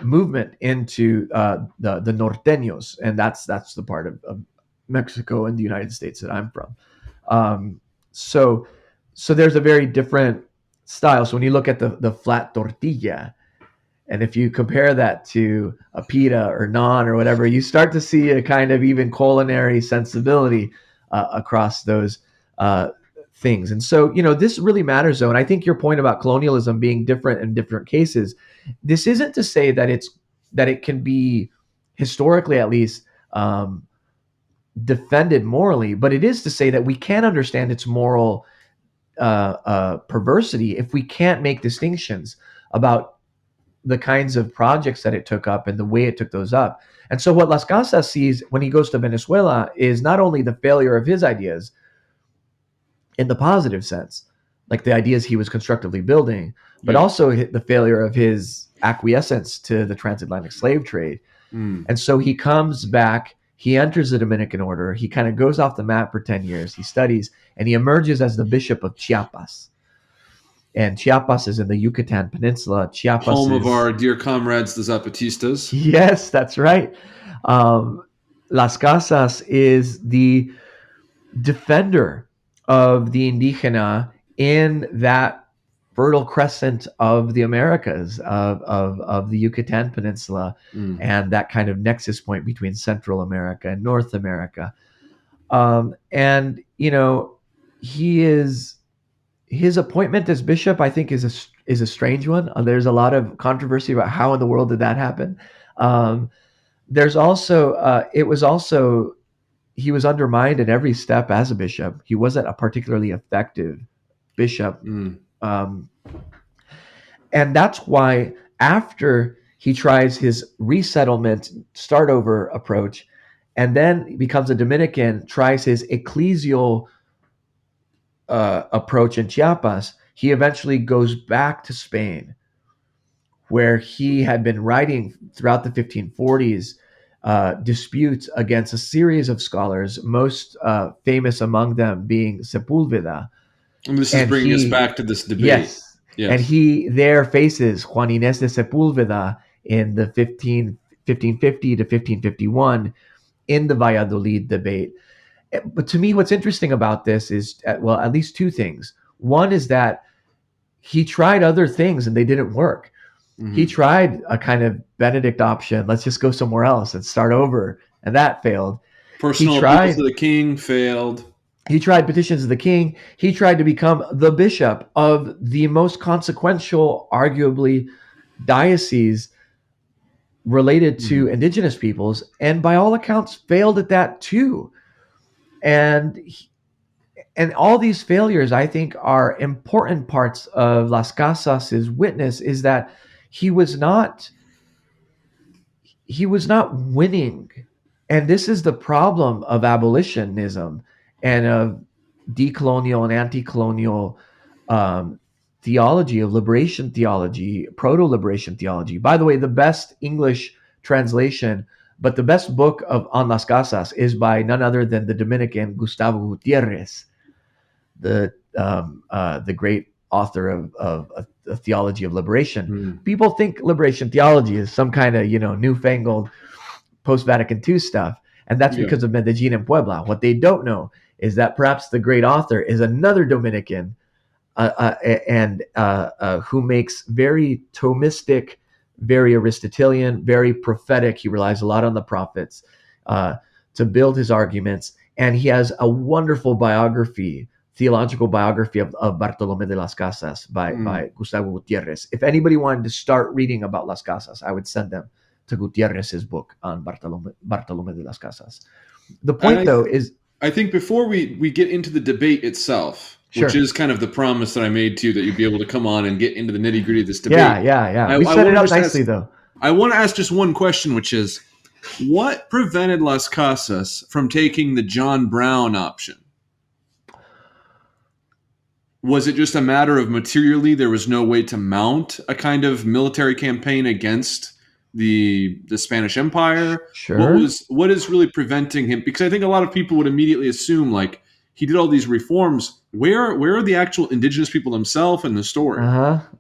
movement into the norteños, and that's the part of Mexico and the United States that I'm from. So there's a very different style. So when you look at the flat tortilla, and if you compare that to a pita or naan or whatever, you start to see a kind of even culinary sensibility across those things. And so, this really matters, though. And I think your point about colonialism being different in different cases, this isn't to say that it can be, historically at least, defended morally, but it is to say that we can't understand its moral perversity if we can't make distinctions about the kinds of projects that it took up and the way it took those up. And so what Las Casas sees when he goes to Venezuela is not only the failure of his ideas in the positive sense, like the ideas he was constructively building, but also the failure of his acquiescence to the transatlantic slave trade. And so he comes back, he enters the Dominican order, he kind of goes off the map for 10 years, he studies, and he emerges as the Bishop of Chiapas. And Chiapas is in the Yucatan Peninsula. Chiapas home of our dear comrades, the Zapatistas. Yes, that's right. Las Casas is the defender of the indigena in that fertile crescent of the Americas, of the Yucatan Peninsula, and that kind of nexus point between Central America and North America. And his appointment as bishop, I think, is a strange one. There's a lot of controversy about how in the world did that happen. There's also he was undermined in every step as a bishop. He wasn't a particularly effective bishop. And that's why after he tries his resettlement start over approach and then becomes a Dominican, tries his ecclesial approach in Chiapas, he eventually goes back to Spain, where he had been writing throughout the 1540s disputes against a series of scholars, most famous among them being Sepúlveda. And this is bringing us back to this debate. Yes. And he there faces Juan Inés de Sepúlveda in the 1550 to 1551 in the Valladolid debate. But to me, what's interesting about this is, well, at least two things. One is that he tried other things and they didn't work. Mm-hmm. He tried a kind of Benedict option. Let's just go somewhere else and start over. And that failed. Personal appeals to the king failed. He tried petitions of the king. He tried to become the bishop of the most consequential, arguably, diocese related to indigenous peoples. And by all accounts, failed at that too. And all these failures, I think, are important parts of Las Casas' witness, is that he was not winning. And this is the problem of abolitionism and of decolonial and anti-colonial theology, of liberation theology, proto-liberation theology. By the way, the best English translation, but the best book on Las Casas is by none other than the Dominican Gustavo Gutierrez, the great author of a theology of liberation. People think liberation theology is some kind of newfangled post-Vatican II stuff, and that's because of Medellin and Puebla. What they don't know is that perhaps the great author is another Dominican, who makes very Thomistic, very Aristotelian, very prophetic. He relies a lot on the prophets to build his arguments, and he has a wonderful biography, theological biography of Bartolomé de las Casas by Gustavo Gutierrez. If anybody wanted to start reading about Las Casas, I would send them to Gutierrez's book on Bartolomé de las Casas. The point, though, is... I think before we get into the debate itself, which is kind of the promise that I made to you, that you'd be able to come on and get into the nitty-gritty of this debate. Yeah. We set it up nicely, though. I want to ask just one question, which is, what prevented Las Casas from taking the John Brown option? Was it just a matter of materially there was no way to mount a kind of military campaign against the Spanish Empire? Sure. What is really preventing him? Because I think a lot of people would immediately assume, like, he did all these reforms. Where are the actual indigenous people themselves in the story?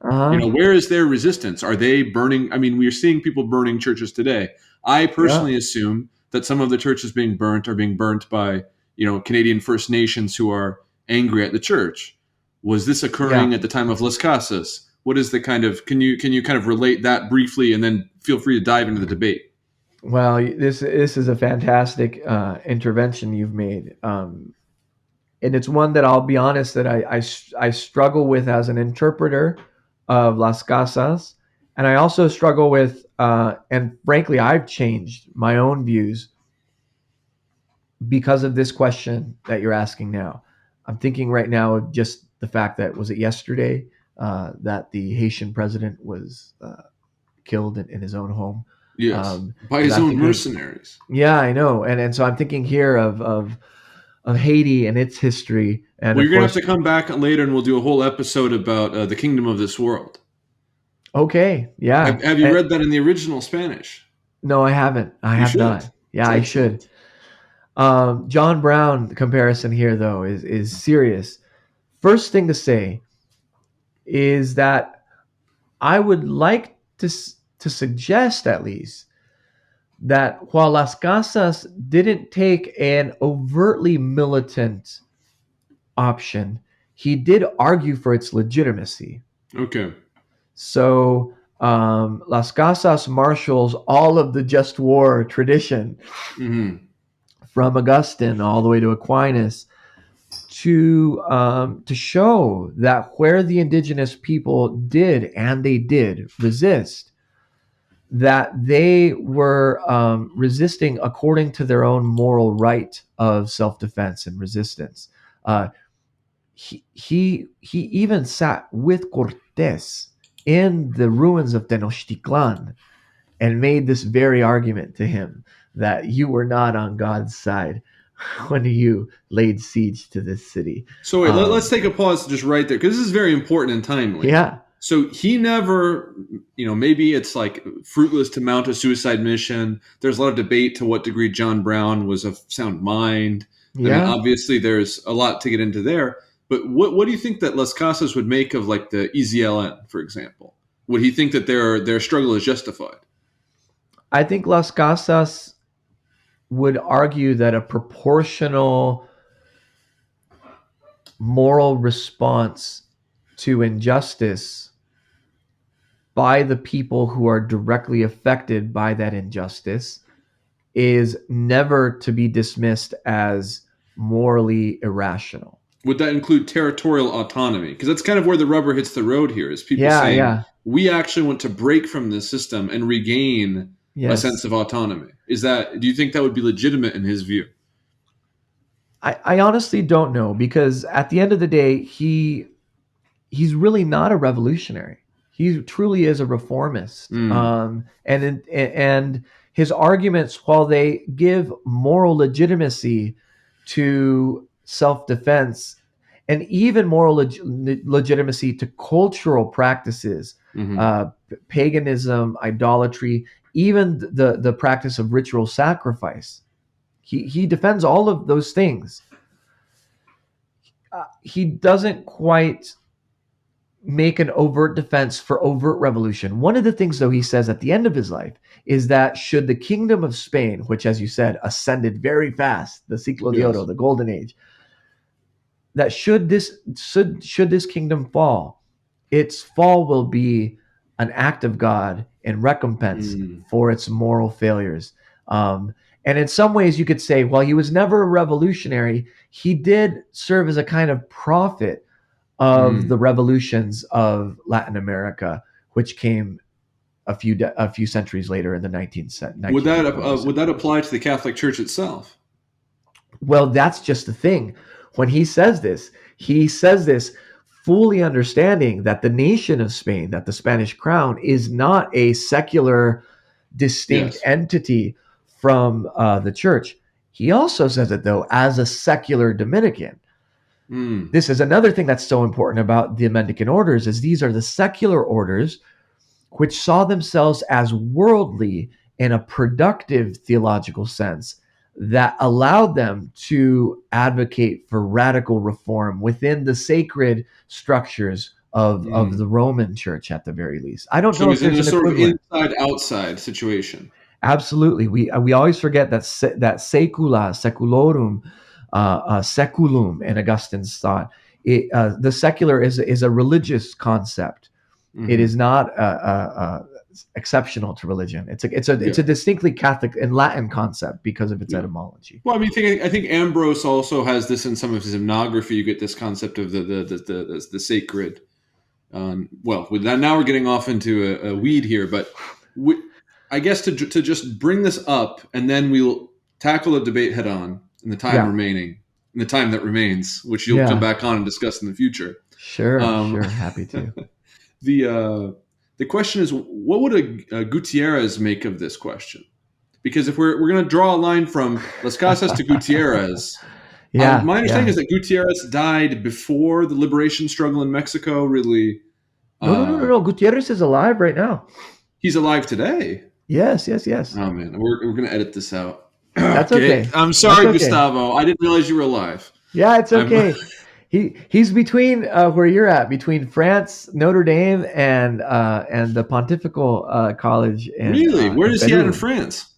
Where is their resistance? Are they burning? I mean, we are seeing people burning churches today. I personally assume that some of the churches being burnt are being burnt by Canadian First Nations who are angry at the church. Was this occurring at the time of Las Casas? What is the kind of, can you kind of relate that briefly, and then feel free to dive into the debate? Well, this is a fantastic intervention you've made. And it's one that, I'll be honest, that I struggle with as an interpreter of Las Casas. And I also struggle with, and frankly, I've changed my own views because of this question that you're asking now. I'm thinking right now of just the fact that, was it yesterday that the Haitian president was killed in his own home? Yes, by his own mercenaries. Yeah, I know. And so I'm thinking here of Haiti and its history. And you're going to have to come back later and we'll do a whole episode about the kingdom of this world. Okay, yeah. Have you read that in the original Spanish? No, I haven't. I have not. Yeah, I should. John Brown comparison here, though, is serious. First thing to say is that I would like to suggest, at least, that while Las Casas didn't take an overtly militant option, he did argue for its legitimacy. Okay. So Las Casas marshals all of the just war tradition from Augustine all the way to Aquinas to show that where the indigenous people did resist, that they were resisting according to their own moral right of self-defense and resistance. He even sat with Cortés in the ruins of Tenochtitlan and made this very argument to him, that you were not on God's side when you laid siege to this city. So wait, let's take a pause just right there, because this is very important and timely. Yeah. So he never, maybe it's like fruitless to mount a suicide mission. There's a lot of debate to what degree John Brown was of sound mind. Yeah. I mean, obviously there's a lot to get into there. But what do you think that Las Casas would make of, like, the EZLN, for example? Would he think that their struggle is justified? I think Las Casas would argue that a proportional moral response to injustice by the people who are directly affected by that injustice is never to be dismissed as morally irrational. Would that include territorial autonomy? Because that's kind of where the rubber hits the road here, is people Yeah, saying, yeah. we actually want to break from this system and regain a sense Yes. of autonomy. Do you think that would be legitimate in his view? I honestly don't know, because at the end of the day, he's really not a revolutionary. He truly is a reformist. Mm. And his arguments, while they give moral legitimacy to self-defense and even moral legitimacy to cultural practices, Mm-hmm. paganism, idolatry, even the practice of ritual sacrifice. He defends all of those things. He doesn't quite make an overt defense for overt revolution. One of the things, though, he says at the end of his life is that should the kingdom of Spain, which, as you said, ascended very fast, the Siglo de Oro, Yes. the Golden Age, that should this kingdom fall, its fall will be an act of God in recompense Mm. for its moral failures. And in some ways, you could say, well, he was never a revolutionary. He did serve as a kind of prophet of the Mm. revolutions of Latin America, which came a few centuries later in the 1920s. Would that apply to the Catholic Church itself? Well, that's just the thing. When he says this fully understanding that the nation of Spain, that the Spanish crown, is not a secular, distinct Yes. entity from the church. He also says it, though, as a secular Dominican. Mm. This is another thing that's so important about the Mendicant orders, is these are the secular orders which saw themselves as worldly in a productive theological sense that allowed them to advocate for radical reform within the sacred structures of Mm. the Roman Church, at the very least. I don't So know it if was in there's a an sort of equivalent. inside-outside situation. Absolutely, we always forget that that secula, seculorum, seculum in Augustine's thought. The secular is a religious concept. It Mm-hmm. is not exceptional to religion. It's Yeah. a distinctly Catholic and Latin concept because of its Yeah. etymology. Well, I think Ambrose also has this in some of his hymnography. You get this concept of the sacred. Now we're getting off into a weed here, but we, I guess to just bring this up, and then we'll tackle the debate head on in Yeah, the time that remains, which you'll come yeah, back on and discuss in the future. sure, Um, sure, happy to. the question is, what would a Gutierrez make of this question? Because if we're going to draw a line from Las Casas to Gutierrez, Yeah, my understanding yeah. is that Gutierrez died before the liberation struggle in Mexico really. No, no, no, no, Uh, no. Gutierrez is alive right now. he's alive today. Yes, yes, yes. Oh man, we're gonna edit this out. That's Okay, okay. I'm That's sorry, okay. Gustavo. I didn't realize you were alive. Yeah, it's I'm okay. He's between where you're at, between France, Notre Dame, and the Pontifical College really. Where in is he at in Peru. France?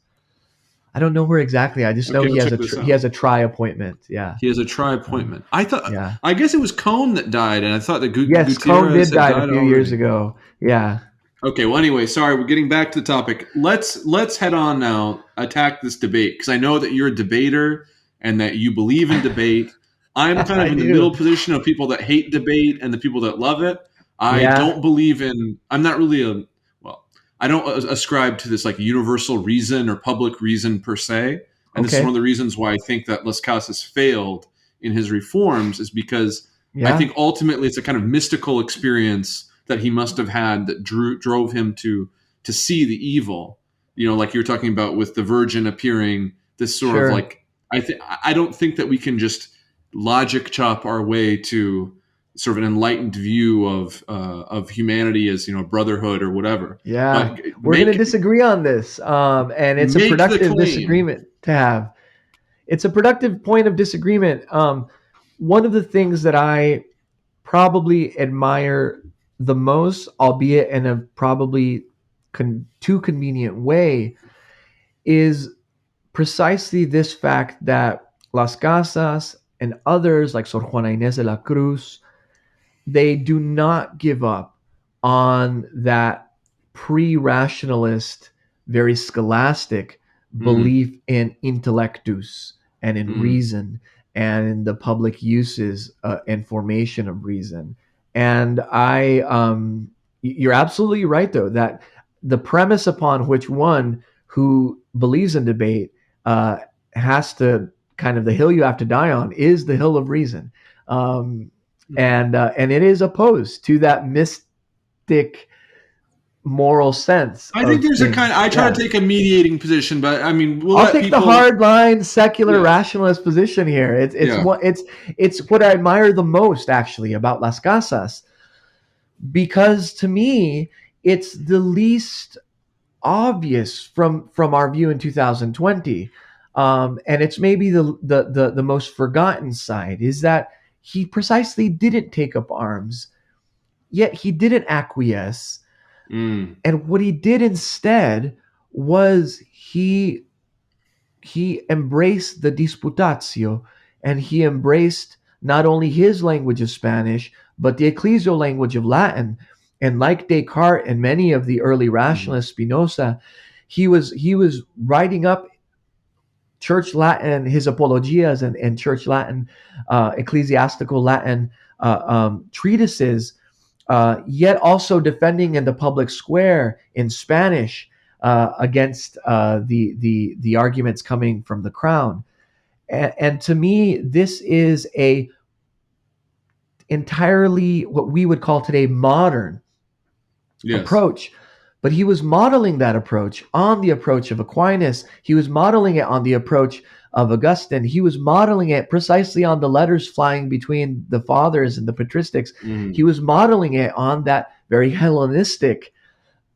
I don't know where exactly. I just know Okay, I'll check this he out. has a tri appointment. Yeah, He has a tri appointment. I thought. yeah. I guess it was Cone that died, and I thought that Yes, Cone Gutierrez did had die a died few years already. ago. Yeah, Okay. Well, anyway, sorry. We're getting back to the topic. Let's head on now. Attack this debate because I know that you're a debater and that you believe in debate. I'm kind I of in the middle do. position of people that hate debate and the people that love it. I Yeah. don't believe in. I'm not really a. Well, I don't ascribe to this like universal reason or public reason per se. And this is one Okay. of the reasons why I think that Las Casas failed in his reforms is because I Yeah. think ultimately it's a kind of mystical experience that he must have had that drove him to see the evil. You know, like you were talking about with the Virgin appearing. This sort of Sure. like I don't think that we can just logic chop our way to sort of an enlightened view of humanity as brotherhood or whatever. Yeah. But We're gonna disagree on this, and it's a make the productive claim. disagreement to have. It's a productive point of disagreement. One of the things that I probably admire the most, albeit in a probably too convenient way, is precisely this fact that Las Casas and others like Sor Juana Inés de la Cruz, they do not give up on that pre-rationalist, very scholastic belief in intellectus and in reason and in the public uses and formation of reason. And you're absolutely right, though, that the premise upon which one who believes in debate has to kind of the hill you have to die on is the hill of reason. And it is opposed to that mystic moral sense. I think there's I try to take a mediating position, but I mean, I'll take the hard line, secular rationalist position here. It's what I admire the most, actually, about Las Casas, because to me, it's the least obvious from our view in 2020, and it's maybe the most forgotten side, is that he precisely didn't take up arms, yet he didn't acquiesce. And what he did instead was he embraced the disputatio, and he embraced not only his language of Spanish, but the ecclesial language of Latin. And like Descartes and many of the early rationalists, Spinoza, he was writing up Church Latin, his apologias and Church Latin, ecclesiastical Latin treatises, yet also defending in the public square in Spanish against the arguments coming from the crown. And to me, this is a entirely what we would call today modern approach. But he was modeling that approach on the approach of Aquinas. He was modeling it on the approach of Augustine. He was modeling it precisely on the letters flying between the fathers and the patristics. He was modeling it on that very Hellenistic,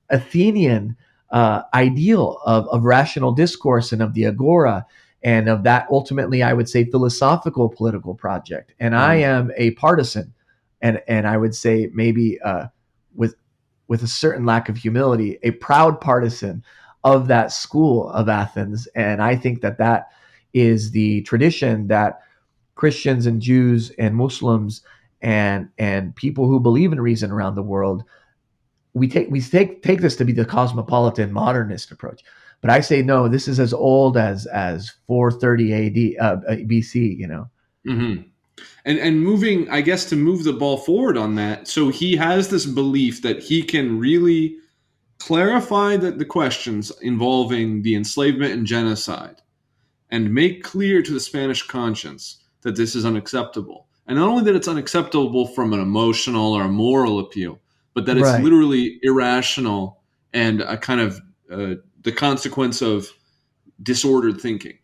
Athenian ideal of rational discourse and of the agora, and of that ultimately, I would say, philosophical political project. And I am a partisan, and I would say maybe with a certain lack of humility, a proud partisan of that school of Athens. And I think that is the tradition that Christians and Jews and Muslims and people who believe in reason around the world, we take this to be the cosmopolitan modernist approach. But I say no, this is as old as 430 AD BC, you know. And moving, I guess, to move the ball forward on that. So he has this belief that he can really clarify the questions involving the enslavement and genocide and make clear to the Spanish conscience that this is unacceptable. And not only that it's unacceptable from an emotional or a moral appeal, but that it's literally irrational and a kind of the consequence of disordered thinking.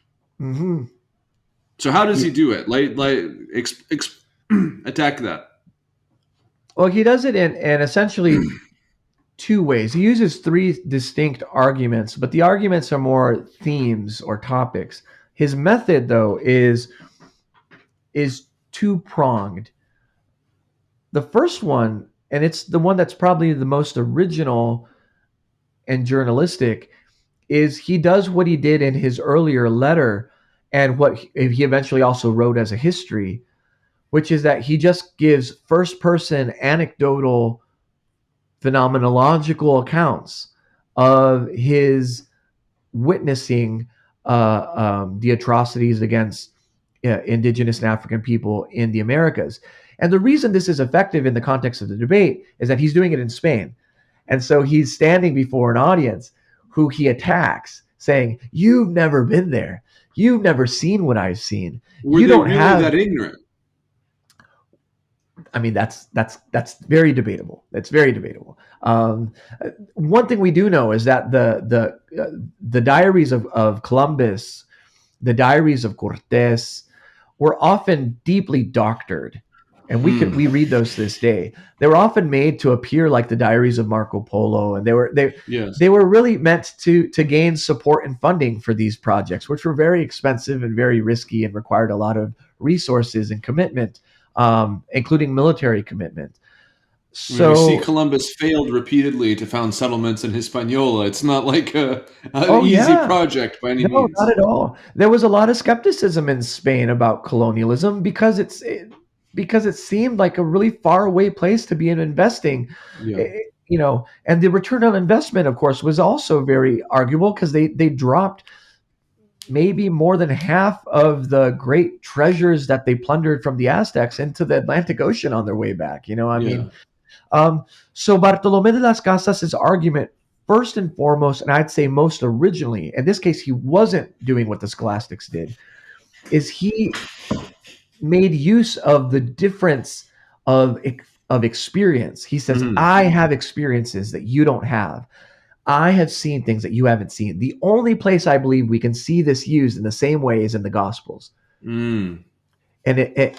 So how does he do it? Attack that. Well, he does it in essentially two ways. He uses three distinct arguments, but the arguments are more themes or topics. His method, though, is two-pronged. The first one, and it's the one that's probably the most original and journalistic, is he does what he did in his earlier letter and what he eventually also wrote as a history, which is that he just gives first-person anecdotal phenomenological accounts of his witnessing the atrocities against indigenous and African people in the Americas. And the reason this is effective in the context of the debate is that he's doing it in Spain. And so he's standing before an audience who he attacks, saying, "You've never been there. You've never seen what I've seen. Were you they don't really have that ignorant?" I mean, that's very debatable. It's very debatable. One thing we do know is that the diaries of Columbus, the diaries of Cortés, were often deeply doctored, and we read those to this day. They were often made to appear like the diaries of Marco Polo, and they were really meant to gain support and funding for these projects, which were very expensive and very risky and required a lot of resources and commitment, including military commitment. I mean, we see So, Columbus failed repeatedly to found settlements in Hispaniola. It's not like an oh easy yeah, project by any no, not means. at all. There was a lot of skepticism in Spain about colonialism because it seemed like a really far away place to be investing. Yeah. And the return on investment, of course, was also very arguable because they dropped maybe more than half of the great treasures that they plundered from the Aztecs into the Atlantic Ocean on their way back. I Yeah. mean, um, so Bartolome de las Casas' argument, first and foremost, and I'd say most originally, in this case, he wasn't doing what the scholastics did, is he made use of the difference of experience. He says, Mhm. I have experiences that you don't have. I have seen things that you haven't seen. The only place I believe we can see this used in the same way is in the Gospels. Mm. And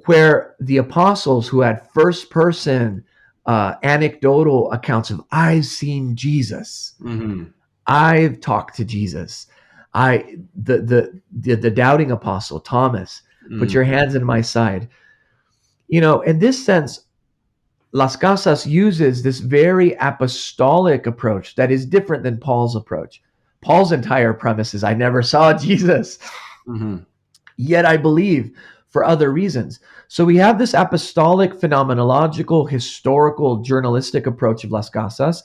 where the apostles who had first person anecdotal accounts of, I've seen Jesus, Mhm. I've talked to Jesus. The doubting apostle Thomas, put your Mm. hands in my side. In this sense, Las Casas uses this very apostolic approach that is different than Paul's approach. Paul's entire premise is, I never saw Jesus, Mhm. yet I believe for other reasons. So we have this apostolic, phenomenological, historical, journalistic approach of Las Casas,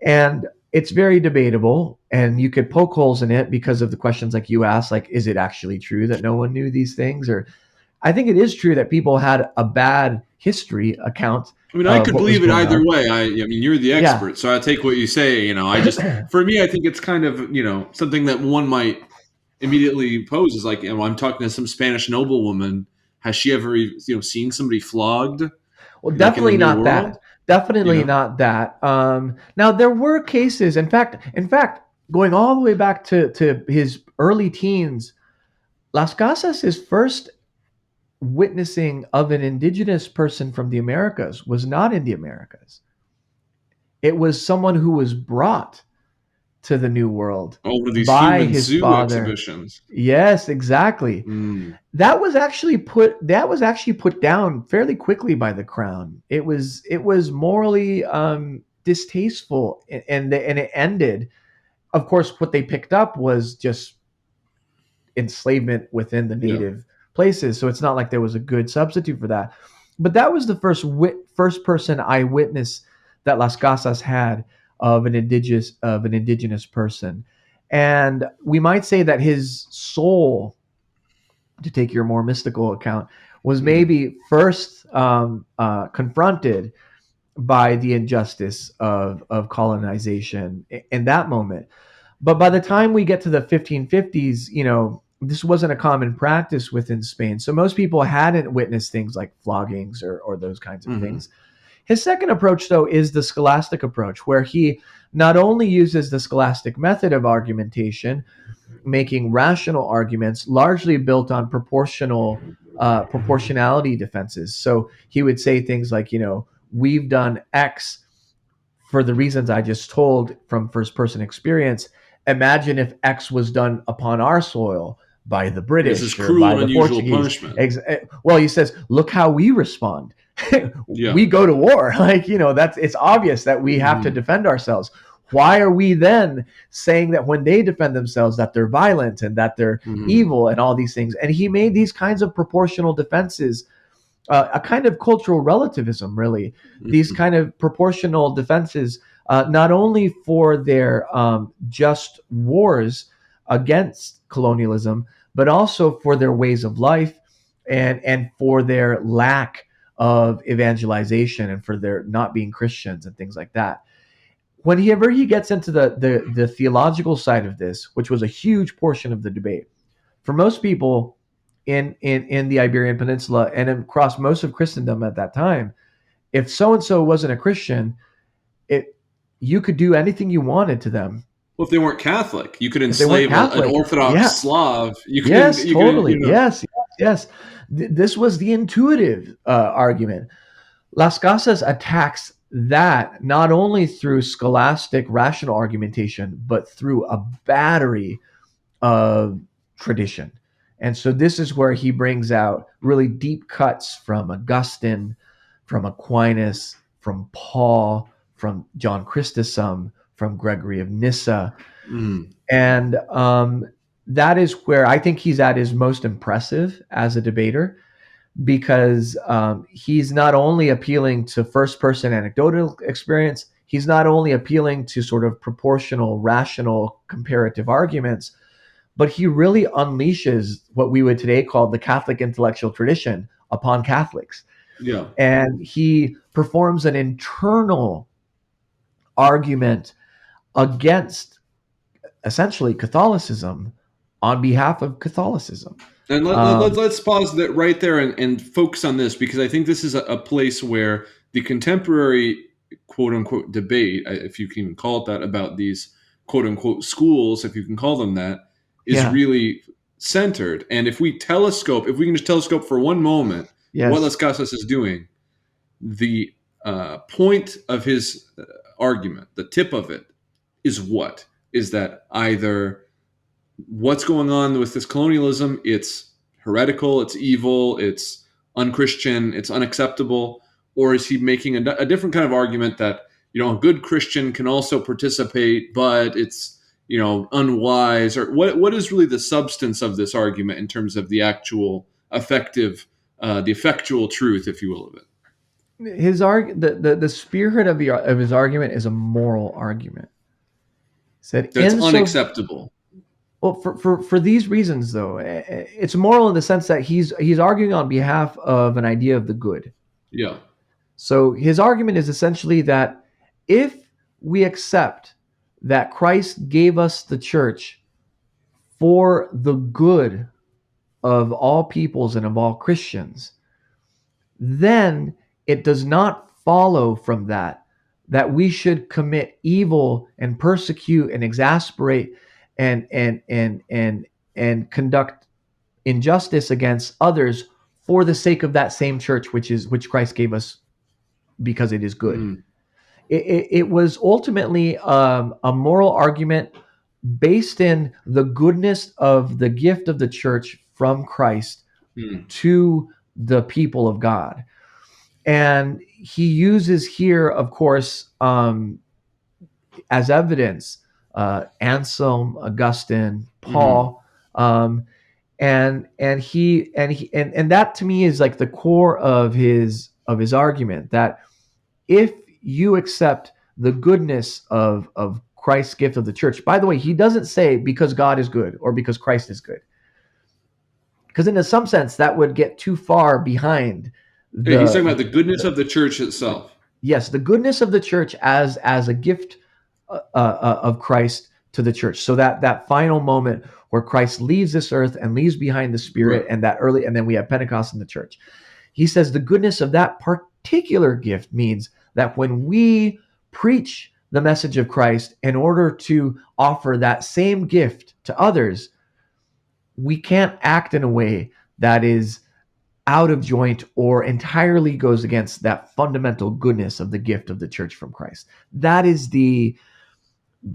and it's very debatable. And you could poke holes in it because of the questions like you asked, like, is it actually true that no one knew these things? Or I think it is true that people had a bad history account I mean, I of could what was believe it going either on. way. I mean, you're the Yeah. expert, so I take what you say. I just, for me, I think it's kind of, something that one might immediately pose is like, I'm talking to some Spanish noblewoman. Has she ever, seen somebody flogged, Well, like in the definitely New not World? that. Definitely You not that. Now there were cases. In fact, going all the way back to his early teens, Las Casas, his first witnessing of an indigenous person from the Americas was not in the Americas. It was someone who was brought to the New World Over these by human his zoo father. exhibitions. Yes, exactly. Mm. That was actually put down fairly quickly by the crown. It was morally distasteful, and it ended. Of course, what they picked up was just enslavement within the Yeah. native places. So it's not like there was a good substitute for that. But that was the first person eyewitness that Las Casas had of an indigenous person, and we might say that his soul, to take your more mystical account, was Mhm. maybe first confronted by the injustice of colonization in that moment. But by the time we get to the 1550s, this wasn't a common practice within Spain. So most people hadn't witnessed things like floggings or those kinds of Mhm. things. His second approach, though, is the scholastic approach, where he not only uses the scholastic method of argumentation, making rational arguments largely built on proportionality defenses. So he would say things like, we've done X for the reasons I just told from first person experience. Imagine if X was done upon our soil by the This is British or cruel by and the unusual Portuguese. punishment. Well, he says, look how we respond. Yeah. We go to war. It's obvious that we have to Mhm. defend ourselves. Why are we then saying that when they defend themselves that they're violent and that they're Mhm. evil and all these things? And he made these kinds of proportional defenses, a kind of cultural relativism, really. These Mhm. kind of proportional defenses, not only for their just wars against colonialism, but also for their ways of life, and for their lack of evangelization, and for their not being Christians and things like that. Whenever he gets into the theological side of this, which was a huge portion of the debate, for most people in the Iberian Peninsula and across most of Christendom at that time, if so and so wasn't a Christian, it you could do anything you wanted to them Well, if they weren't Catholic, you could if they weren't enslave an Catholic. Orthodox Yeah. Slav. You could, Yes, you could, totally. Yes, yes, yes. This was the intuitive argument. Las Casas attacks that not only through scholastic rational argumentation, but through a battery of tradition. And so this is where he brings out really deep cuts from Augustine, from Aquinas, from Paul, from John Chrysostom, from Gregory of Nyssa. And that is where I think he's at his most impressive as a debater, because he's not only appealing to first-person anecdotal experience, he's not only appealing to sort of proportional, rational, comparative arguments, but he really unleashes what we would today call the Catholic intellectual tradition upon Catholics. Yeah. And he performs an internal argument against essentially Catholicism on behalf of Catholicism. And let's pause that right there and focus on this, because I think this is a place where the contemporary quote unquote debate, if you can even call it that, about these quote unquote schools, if you can call them that, is really centered. And if we can just telescope for one moment what Las Casas is doing, the point of his argument, the tip of it, is that either what's going on with this colonialism, it's heretical, it's evil, it's unchristian, it's unacceptable, or is he making a different kind of argument that, a good Christian can also participate, but it's, unwise? Or what is really the substance of this argument in terms of the actual the effectual truth, if you will, of it? The spirit of his argument is a moral argument. That's unacceptable. Well, for these reasons, though, it's moral in the sense that he's arguing on behalf of an idea of the good. Yeah. So his argument is essentially that if we accept that Christ gave us the church for the good of all peoples and of all Christians, then it does not follow from that we should commit evil and persecute and exasperate and conduct injustice against others for the sake of that same church, which Christ gave us because it is good. It was ultimately a moral argument based in the goodness of the gift of the church from Christ to the people of God. And he uses here, of course, as evidence, Anselm, Augustine, Paul, and that to me is like the core of his argument, that if you accept the goodness of Christ's gift of the church. By the way, he doesn't say because God is good or because Christ is good, because in some sense that would get too far behind. He's talking about the goodness of the church itself. Yes, the goodness of the church as a gift of Christ to the church. So that final moment where Christ leaves this earth and leaves behind the Spirit, and then we have Pentecost in the church. He says the goodness of that particular gift means that when we preach the message of Christ in order to offer that same gift to others, we can't act in a way that is out of joint or entirely goes against that fundamental goodness of the gift of the church from Christ. That is the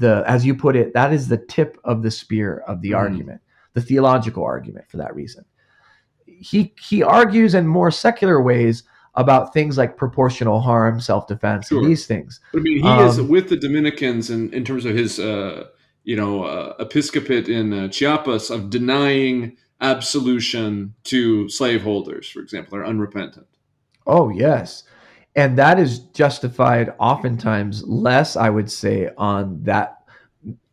as you put it, that is the tip of the spear of the argument, the theological argument for that reason. He argues in more secular ways about things like proportional harm, self-defense, and these things. But I mean, he is with the Dominicans in terms of his, episcopate in Chiapas, of denying absolution to slaveholders, for example, or unrepentant. Oh, yes. And that is justified oftentimes less, I would say, on that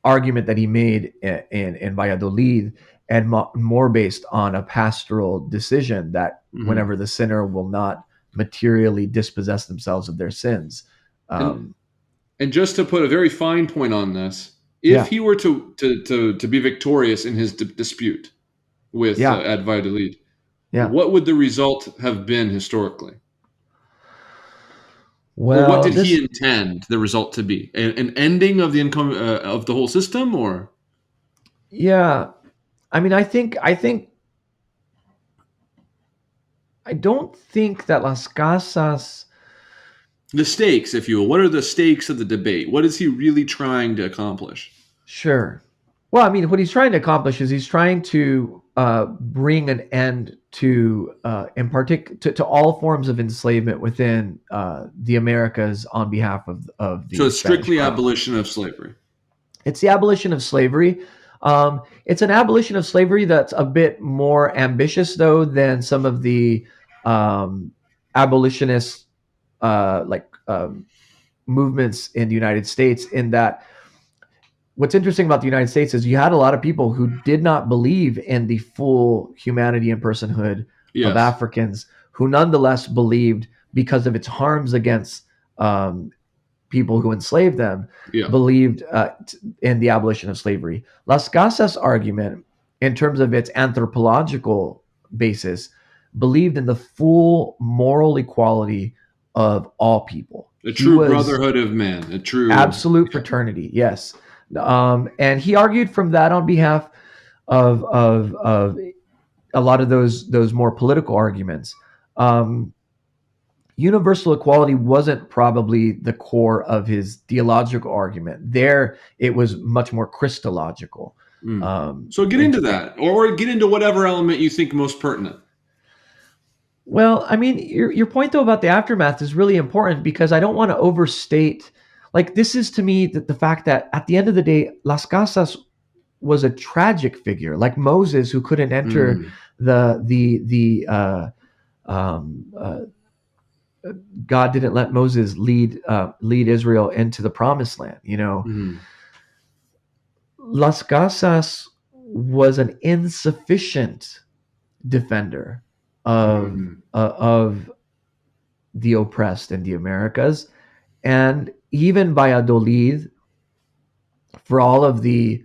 argument that he made in Valladolid, and more based on a pastoral decision that whenever the sinner will not materially dispossess themselves of their sins. And just to put a very fine point on this, if he were to be victorious in his dispute with at Valladolid, what would the result have been historically? Well, or what did he intend the result to be? An ending of the income of the whole system, or? Yeah, I mean, I don't think that Las Casas. The stakes, if you will. What are the stakes of the debate? What is he really trying to accomplish? Sure. Well, I mean, what he's trying to accomplish is he's trying to bring an end to, to all forms of enslavement within the Americas on behalf of So the it's Spanish strictly crown. abolition of slavery. It's the abolition of slavery. It's an abolition of slavery that's a bit more ambitious, though, than some of the abolitionist like movements in the United States. In that, what's interesting about the United States is you had a lot of people who did not believe in the full humanity and personhood of Yes. Africans, who nonetheless believed, because of its harms against people who enslaved them, Yeah. believed in the abolition of slavery. Las Casas' argument, in terms of its anthropological basis, believed in the full moral equality of all people. A He true was brotherhood of man. A true. absolute fraternity, yes. And he argued from that on behalf of a lot of those more political arguments. Universal equality wasn't probably the core of his theological argument. There, it was much more Christological. So get into that, or get into whatever element you think most pertinent. Well, I mean, your point though about the aftermath is really important, because I don't want to overstate. Like, this is to me the fact that at the end of the day, Las Casas was a tragic figure, like Moses, who couldn't enter the God didn't let Moses lead Israel into the promised land. Las Casas was an insufficient defender of the oppressed in the Americas, and even Valladolid, for all of the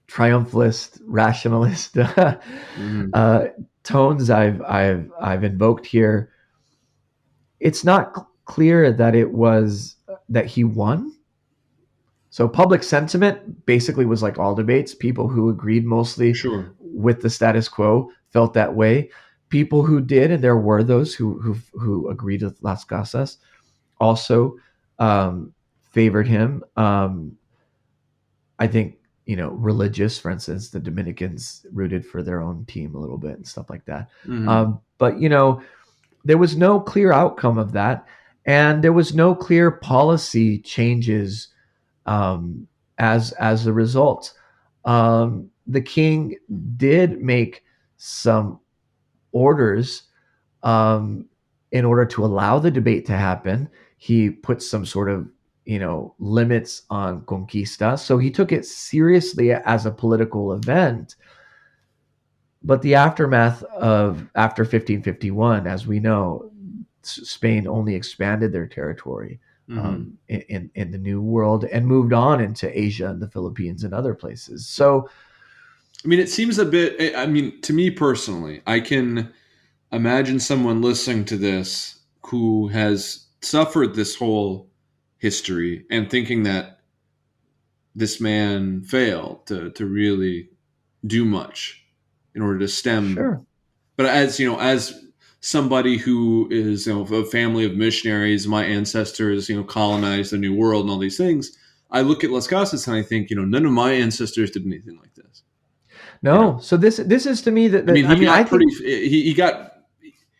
triumphalist, rationalist tones I've invoked here, it's not clear that it was that he won. So public sentiment basically was like all debates. People who agreed mostly with the status quo felt that way. People who did, and there were those who agreed with Las Casas, also favored him. I think, religious, for instance, the Dominicans rooted for their own team a little bit and stuff like that. But there was no clear outcome of that, and there was no clear policy changes as a result. The king did make some orders in order to allow the debate to happen. He put some sort of limits on conquista, so he took it seriously as a political event. But the aftermath of after 1551, as we know, Spain only expanded their territory in the New World and moved on into Asia and the Philippines and other places. So, I mean, it seems a bit. I mean, to me personally, I can imagine someone listening to this who has suffered this whole history and thinking that this man failed to really do much in order to stem. sure. But as somebody who is a family of missionaries, my ancestors colonized the New World and all these things, I look at Las Casas and I think none of my ancestors did anything like this. No, so this is to me that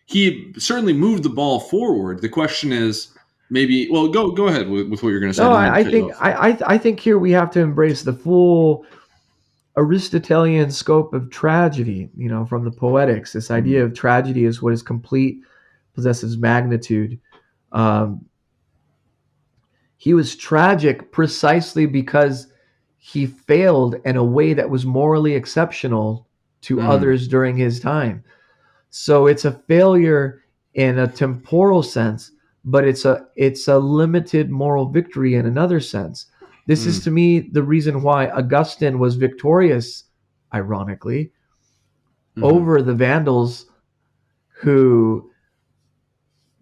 he certainly moved the ball forward. The question is maybe. Well, go ahead with what you're going to say. No, I think here we have to embrace the full Aristotelian scope of tragedy. From the Poetics, this idea of tragedy is what is complete, possesses magnitude. He was tragic precisely because he failed in a way that was morally exceptional to others during his time. So it's a failure in a temporal sense, but it's a limited moral victory in another sense. This is to me the reason why Augustine was victorious, ironically, over the Vandals who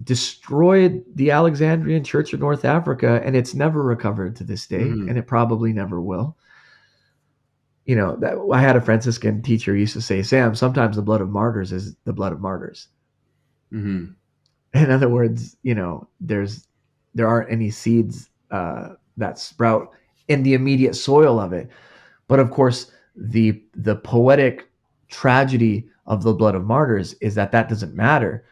destroyed the Alexandrian Church of North Africa, and it's never recovered to this day, and it probably never will. I had a Franciscan teacher who used to say, Sam, sometimes the blood of martyrs is the blood of martyrs. In other words, there aren't any seeds that sprout in the immediate soil of it. But of course, the poetic tragedy of the blood of martyrs is that doesn't matter,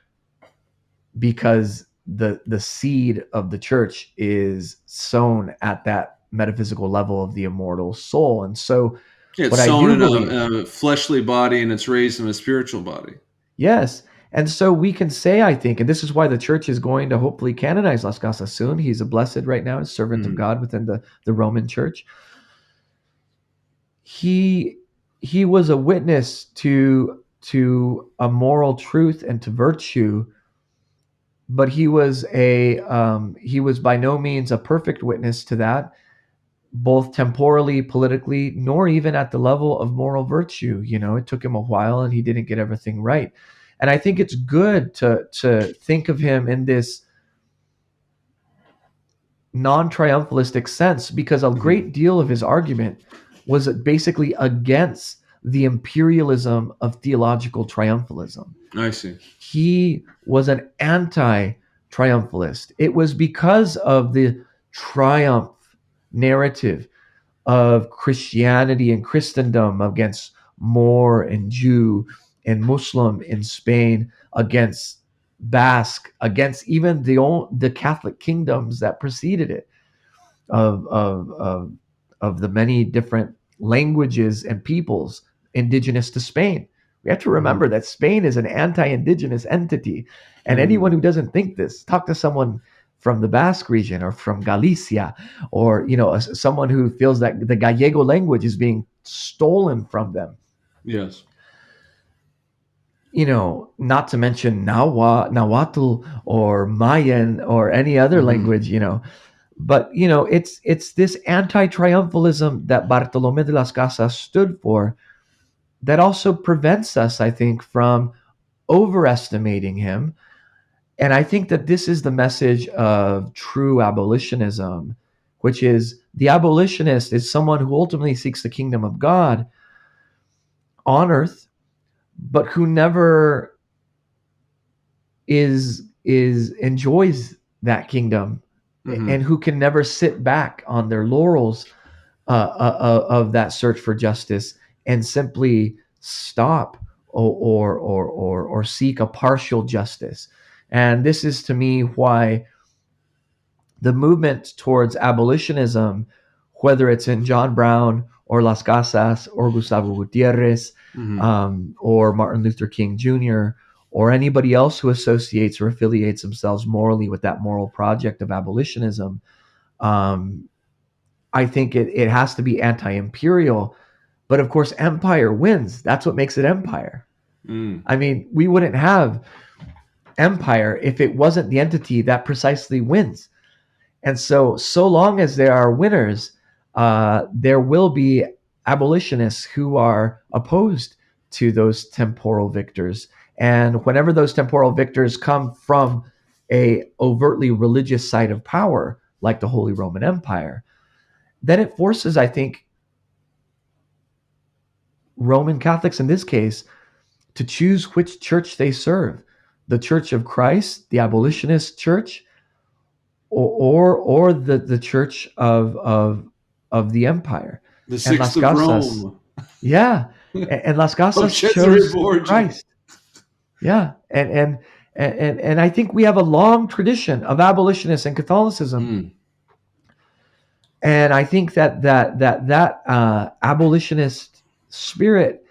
because the seed of the church is sown at that metaphysical level of the immortal soul. And so It's what I sown do in believe, a fleshly body and it's raised in a spiritual body. yes. And so we can say, I think, and this is why the church is going to hopefully canonize Las Casas soon. He's a blessed right now, a servant of God within the Roman church. He was a witness to a moral truth and to virtue, but he was by no means a perfect witness to that, both temporally, politically, nor even at the level of moral virtue. It took him a while, and he didn't get everything right. And I think it's good to think of him in this non-triumphalistic sense, because a great deal of his argument was basically against the imperialism of theological triumphalism. I see. He was an anti-triumphalist. It was because of the triumph narrative of Christianity and Christendom against Moor and Jew and Muslim in Spain, against Basque, against even the Catholic kingdoms that preceded it, of the many different languages and peoples indigenous to Spain. We have to remember that Spain is an anti-indigenous entity, and anyone who doesn't think this, talk to someone from the Basque region or from Galicia, or someone who feels that the Gallego language is being stolen from them. Yes. Not to mention Nahuatl or Mayan or any other language, But it's this anti-triumphalism that Bartolomé de las Casas stood for that also prevents us, I think, from overestimating him. And I think that this is the message of true abolitionism, which is the abolitionist is someone who ultimately seeks the kingdom of God on earth, but who never enjoys that kingdom, and who can never sit back on their laurels of that search for justice and simply stop or seek a partial justice. And this is, to me, why the movement towards abolitionism, whether it's in John Brown or Las Casas or Gustavo Gutierrez, or Martin Luther King Jr., or anybody else who associates or affiliates themselves morally with that moral project of abolitionism, I think it has to be anti-imperial. But of course, empire wins. That's what makes it empire. I mean, we wouldn't have empire if it wasn't the entity that precisely wins. And so long as there are winners, there will be abolitionists who are opposed to those temporal victors. And whenever those temporal victors come from a overtly religious side of power, like the Holy Roman Empire, then it forces, I think, Roman Catholics in this case to choose which church they serve: the Church of Christ, the abolitionist church, or the church of the empire. The Sixth of Rome. Yeah, and Las Casas chose Christ. Yeah, and I think we have a long tradition of abolitionists in Catholicism. And I think that abolitionist spirit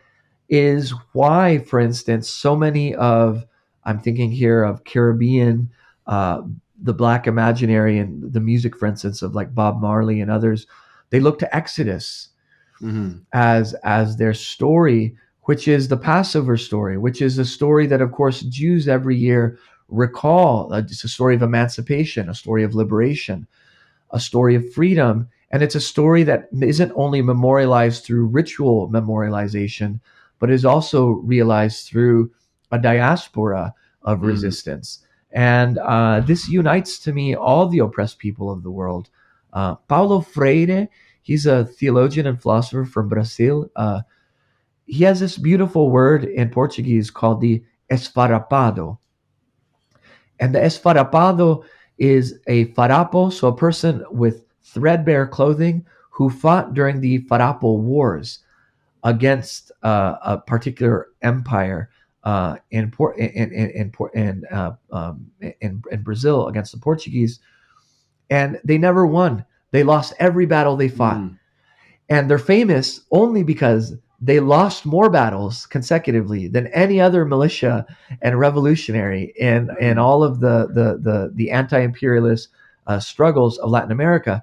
is why, for instance, so many I'm thinking here of Caribbean, the Black imaginary and the music, for instance, of like Bob Marley and others, they look to Exodus as their story, which is the Passover story, which is a story that, of course, Jews every year recall. It's a story of emancipation, a story of liberation, a story of freedom. And it's a story that isn't only memorialized through ritual memorialization, but is also realized through a diaspora of resistance. And this unites, to me, all the oppressed people of the world. Paulo Freire, he's a theologian and philosopher from Brazil. He has this beautiful word in Portuguese called the esfarapado. And the esfarapado is a farapo, so a person with threadbare clothing who fought during the Farapo Wars against a particular empire in Brazil against the Portuguese, and they never won. They lost every battle they fought, and they're famous only because they lost more battles consecutively than any other militia and revolutionary in all of the anti-imperialist struggles of Latin America.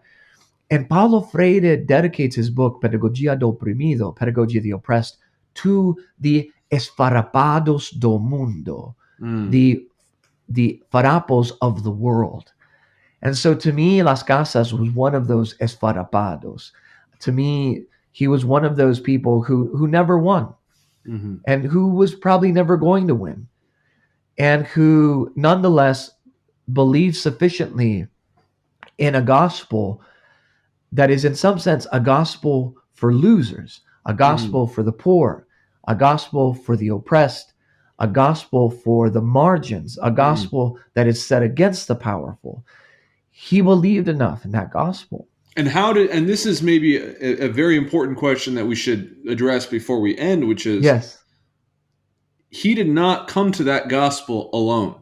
And Paulo Freire dedicates his book Pedagogia do Oprimido, Pedagogy of the Oppressed, to the esfarrapados do mundo, the farapos of the world. And so to me, Las Casas was one of those esfarrapados. To me, he was one of those people who never won, and who was probably never going to win, and who nonetheless believed sufficiently in a gospel that is in some sense a gospel for losers, a gospel for the poor, a gospel for the oppressed, a gospel for the margins, a gospel that is set against the powerful. He believed enough in that gospel. And and this is maybe a very important question that we should address before we end, which is, yes, he did not come to that gospel alone.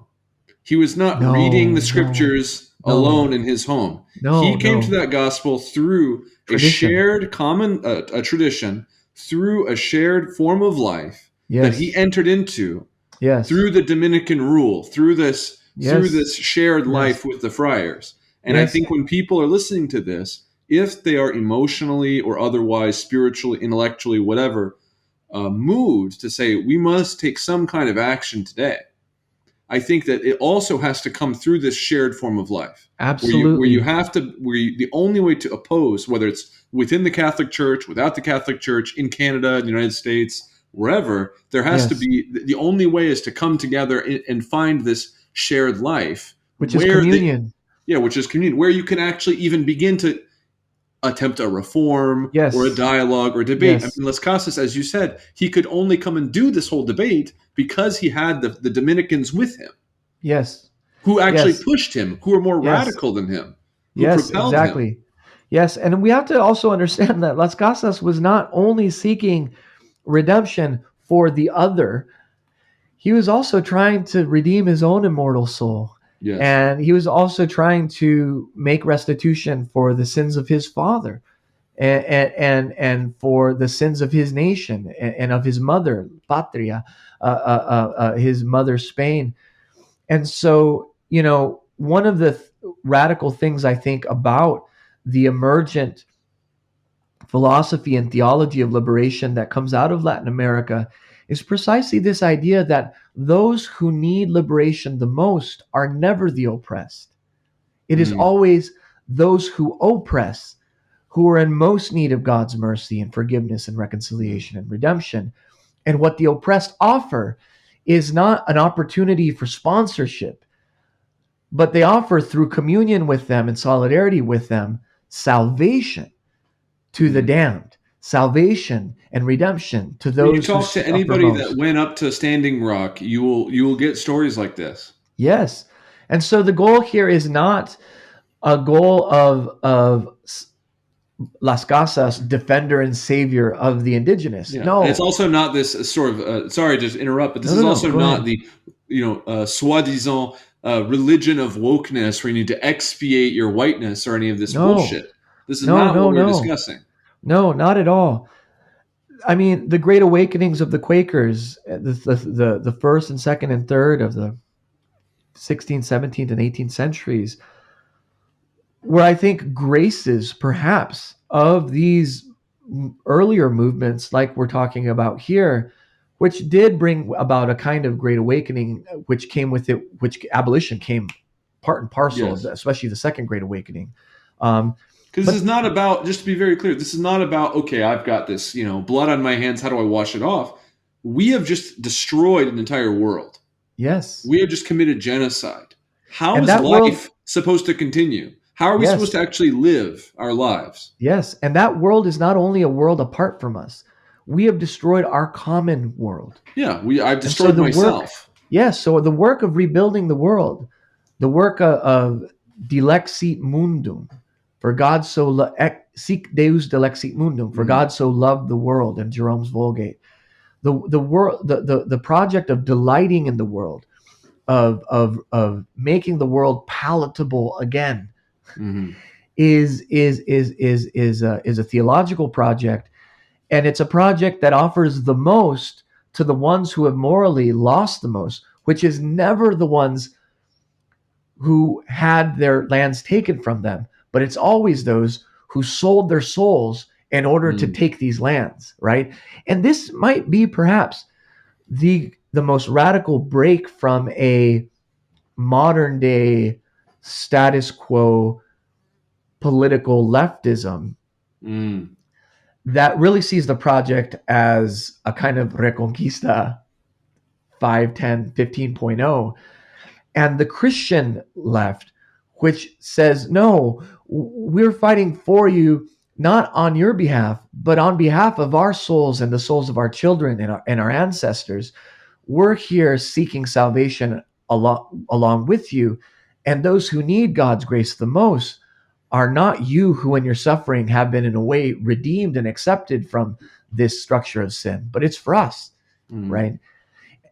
He was not reading the scriptures alone in his home. He came to that gospel through tradition. A shared common a tradition, through a shared form of life that he entered into through the Dominican rule, through this shared life with the friars. And I think when people are listening to this, if they are emotionally or otherwise, spiritually, intellectually, whatever, moved to say, we must take some kind of action today, I think that it also has to come through this shared form of life. Absolutely. Where you have to, the only way to oppose, whether it's within the Catholic Church, without the Catholic Church, in Canada, the United States, wherever, there has to be, the only way is to come together and find this shared life. Which is communion. Which is communion, where you can actually even begin to attempt a reform or a dialogue or a debate. I mean, Las Casas, as you said, he could only come and do this whole debate because he had the Dominicans with him. Yes. Who actually pushed him, who were more radical than him. Who propelled him. Yes, and we have to also understand that Las Casas was not only seeking redemption for the other, he was also trying to redeem his own immortal soul. Yes. And he was also trying to make restitution for the sins of his father and for the sins of his nation and of his mother, Patria, his mother, Spain. And so, one of the radical things I think about the emergent philosophy and theology of liberation that comes out of Latin America is precisely this idea that those who need liberation the most are never the oppressed. It is always those who oppress who are in most need of God's mercy and forgiveness and reconciliation and redemption. And what the oppressed offer is not an opportunity for sponsorship, but they offer through communion with them and solidarity with them salvation to the damned. Salvation and redemption to those. When you talk to anybody that went up to Standing Rock, you will get stories like this. Yes, and so the goal here is not a goal of Las Casas, defender and savior of the indigenous. Yeah. No, and it's also not this sort of. Sorry to interrupt, but this is also not the soi-disant religion of wokeness where you need to expiate your whiteness or any of this bullshit. This is not what we're discussing. No, not at all. I mean, the great awakenings of the Quakers, the first and second and third of the 16th, 17th, and 18th centuries, were, I think, graces, perhaps, of these earlier movements, like we're talking about here, which did bring about a kind of great awakening, which came with it, which abolition came part and parcel of, especially the Second Great Awakening. Because this is not about, just to be very clear, this is not about, okay, I've got this, blood on my hands, how do I wash it off? We have just destroyed an entire world. Yes. We have just committed genocide. How is life supposed to continue? How are we supposed to actually live our lives? Yes, and that world is not only a world apart from us. We have destroyed our common world. Yeah, I've destroyed myself. So the work of rebuilding the world, the work of dilexit mundum, for God so Sic Deus delexit mundum, for God so loved the world, in Jerome's Vulgate. The world, the project of delighting in the world, of making the world palatable again, is a theological project, and it's a project that offers the most to the ones who have morally lost the most, which is never the ones who had their lands taken from them, but it's always those who sold their souls in order to take these lands, right? And this might be perhaps the most radical break from a modern day status quo political leftism that really sees the project as a kind of Reconquista 5, 10, 15.0, and the Christian left, which says, no, we're fighting for you, not on your behalf, but on behalf of our souls and the souls of our children and our ancestors. We're here seeking salvation along with you. And those who need God's grace the most are not you, who in your suffering have been in a way redeemed and accepted from this structure of sin, but it's for us, right?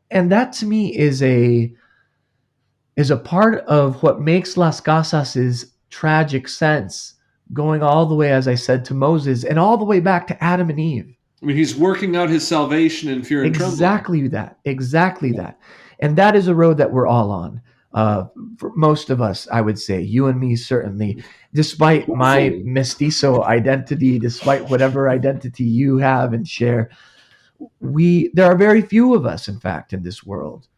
And that to me is a part of what makes Las Casas' tragic sense, going all the way, as I said, to Moses and all the way back to Adam and Eve. I mean, he's working out his salvation in fear and trembling. Exactly that. And that is a road that we're all on. For most of us, I would say, you and me certainly, despite my mestizo identity, despite whatever identity you have and share, there are very few of us, in fact, in this world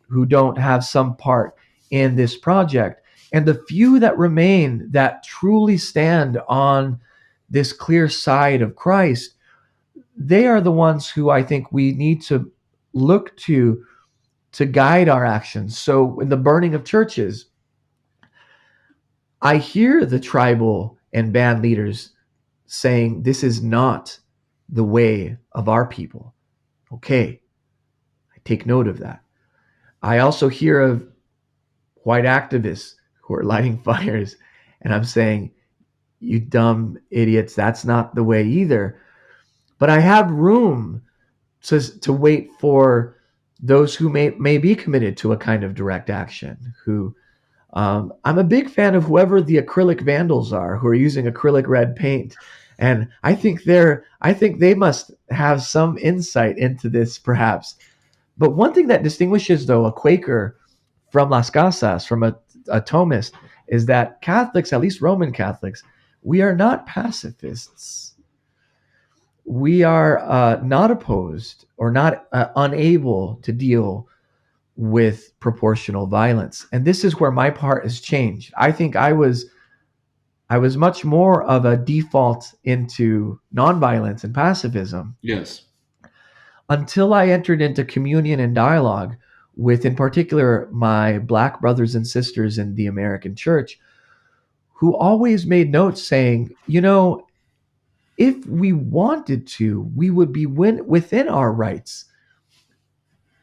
who don't have some part in this project. And the few that remain that truly stand on this clear side of Christ, they are the ones who I think we need to look to guide our actions. So in the burning of churches, I hear the tribal and band leaders saying, this is not the way of our people. Okay, I take note of that. I also hear of white activists who are lighting fires, and I'm saying, you dumb idiots, that's not the way either. But I have room to wait for those who may be committed to a kind of direct action, who I'm a big fan of whoever the acrylic vandals are, who are using acrylic red paint. And I think they must have some insight into this, perhaps. But one thing that distinguishes, though, a Quaker from Las Casas, from a Thomist, is that Catholics, at least Roman Catholics, we are not pacifists. We are not opposed or not unable to deal with proportional violence. And this is where my part has changed. I think I was much more of a default into nonviolence and pacifism. Yes. Until I entered into communion and dialogue with, in particular, my Black brothers and sisters in the American church, who always made notes saying, if we wanted to, we would be within our rights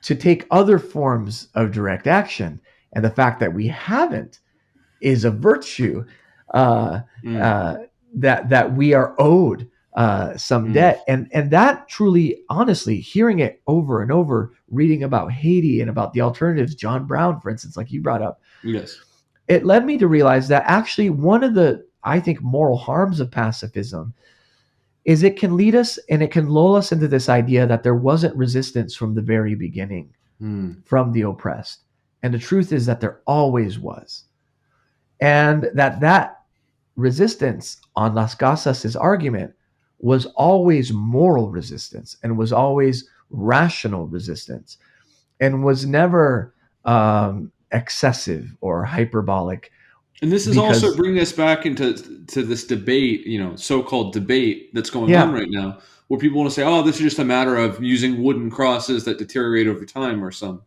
to take other forms of direct action. And the fact that we haven't is a virtue that we are owed some debt. And that truly, honestly, hearing it over and over, reading about Haiti and about the alternatives, John Brown, for instance, like you brought up, yes, it led me to realize that actually one of the, I think, moral harms of pacifism is it can lead us and it can lull us into this idea that there wasn't resistance from the very beginning from the oppressed. And the truth is that there always was. And that resistance on Las Casas' argument was always moral resistance and was always rational resistance and was never excessive or hyperbolic. And this is also bringing us back into this debate, so-called debate that's going on right now, where people want to say, oh, this is just a matter of using wooden crosses that deteriorate over time or some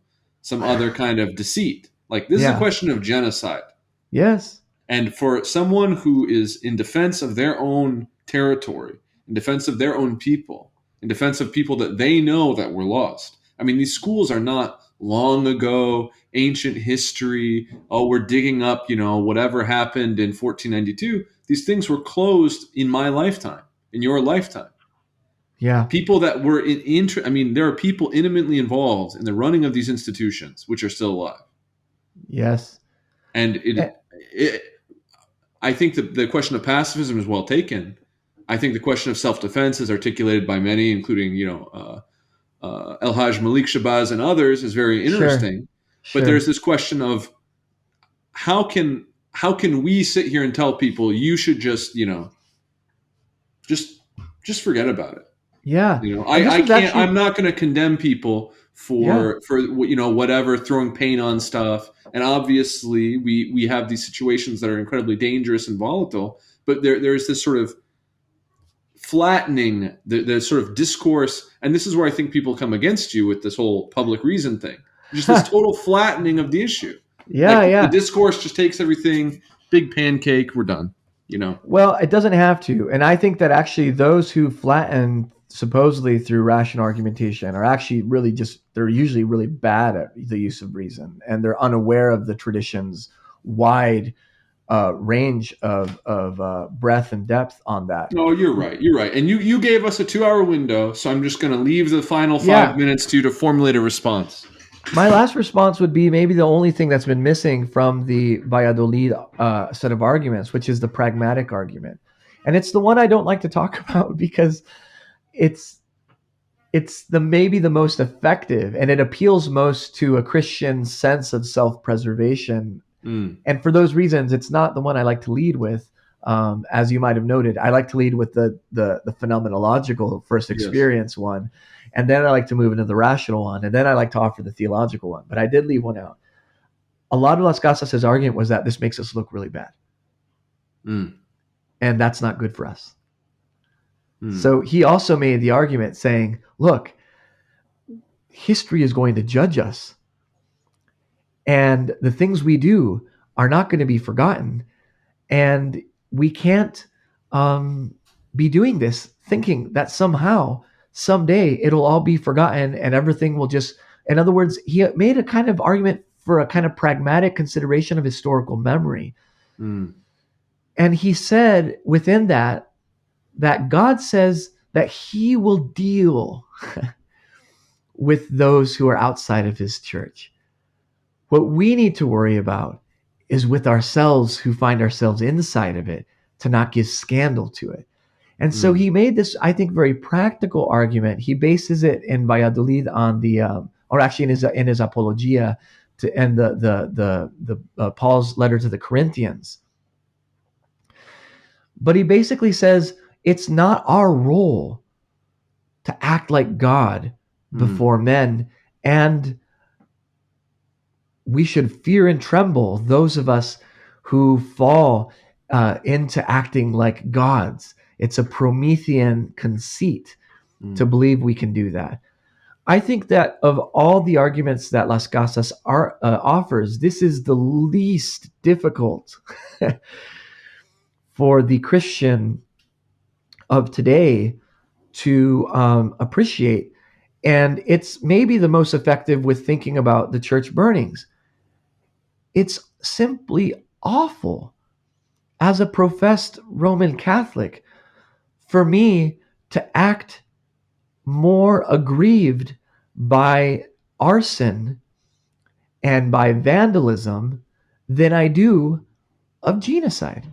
other kind of deceit. Like, this is a question of genocide. Yes. And for someone who is in defense of their own territory, in defense of their own people, in defense of people that they know that were lost, I mean, these schools are not long ago, ancient history. Oh, we're digging up, whatever happened in 1492. These things were closed in my lifetime, in your lifetime. Yeah. People that were there are people intimately involved in the running of these institutions, which are still alive. Yes. And I think the question of pacifism is well taken. I think the question of self-defense, as articulated by many, including El Hajj Malik Shabazz and others, is very interesting. But there's this question of how can we sit here and tell people you should just just forget about it. Yeah. I can't. I'm not going to condemn people for whatever, throwing paint on stuff. And obviously, we have these situations that are incredibly dangerous and volatile. But there's this sort of flattening the sort of discourse, and this is where I think people come against you with this whole public reason thing. Just this total flattening of the issue. The discourse just takes everything, big pancake, we're done. Well, it doesn't have to. And I think that actually those who flatten supposedly through rational argumentation are actually they're usually really bad at the use of reason, and they're unaware of the tradition's wide range of breadth and depth on that. No, you're right. And you gave us a 2-hour window, so I'm just going to leave the final 5 minutes to formulate a response. My last response would be maybe the only thing that's been missing from the Valladolid set of arguments, which is the pragmatic argument. And it's the one I don't like to talk about because it's maybe the most effective, and it appeals most to a Christian sense of self-preservation. And for those reasons, it's not the one I like to lead with. As you might have noted, I like to lead with the phenomenological first experience one. And then I like to move into the rational one. And then I like to offer the theological one. But I did leave one out. A lot of Las Casas' argument was that this makes us look really bad. And that's not good for us. So he also made the argument saying, look, history is going to judge us. And the things we do are not going to be forgotten. And we can't be doing this thinking that somehow, someday, it'll all be forgotten and everything will just... In other words, he made a kind of argument for a kind of pragmatic consideration of historical memory. And he said within that God says that he will deal with those who are outside of his church. What we need to worry about is with ourselves who find ourselves inside of it, to not give scandal to it. And so he made this, I think, very practical argument. He bases it in Valladolid on or actually in his Apologia to end the Paul's letter to the Corinthians. But he basically says it's not our role to act like God before men, and we should fear and tremble those of us who fall into acting like gods. It's a Promethean conceit to believe we can do that. I think that of all the arguments that Las Casas offers, this is the least difficult for the Christian of today to appreciate. And it's maybe the most effective with thinking about the church burnings. It's simply awful as a professed Roman Catholic for me to act more aggrieved by arson and by vandalism than I do of genocide.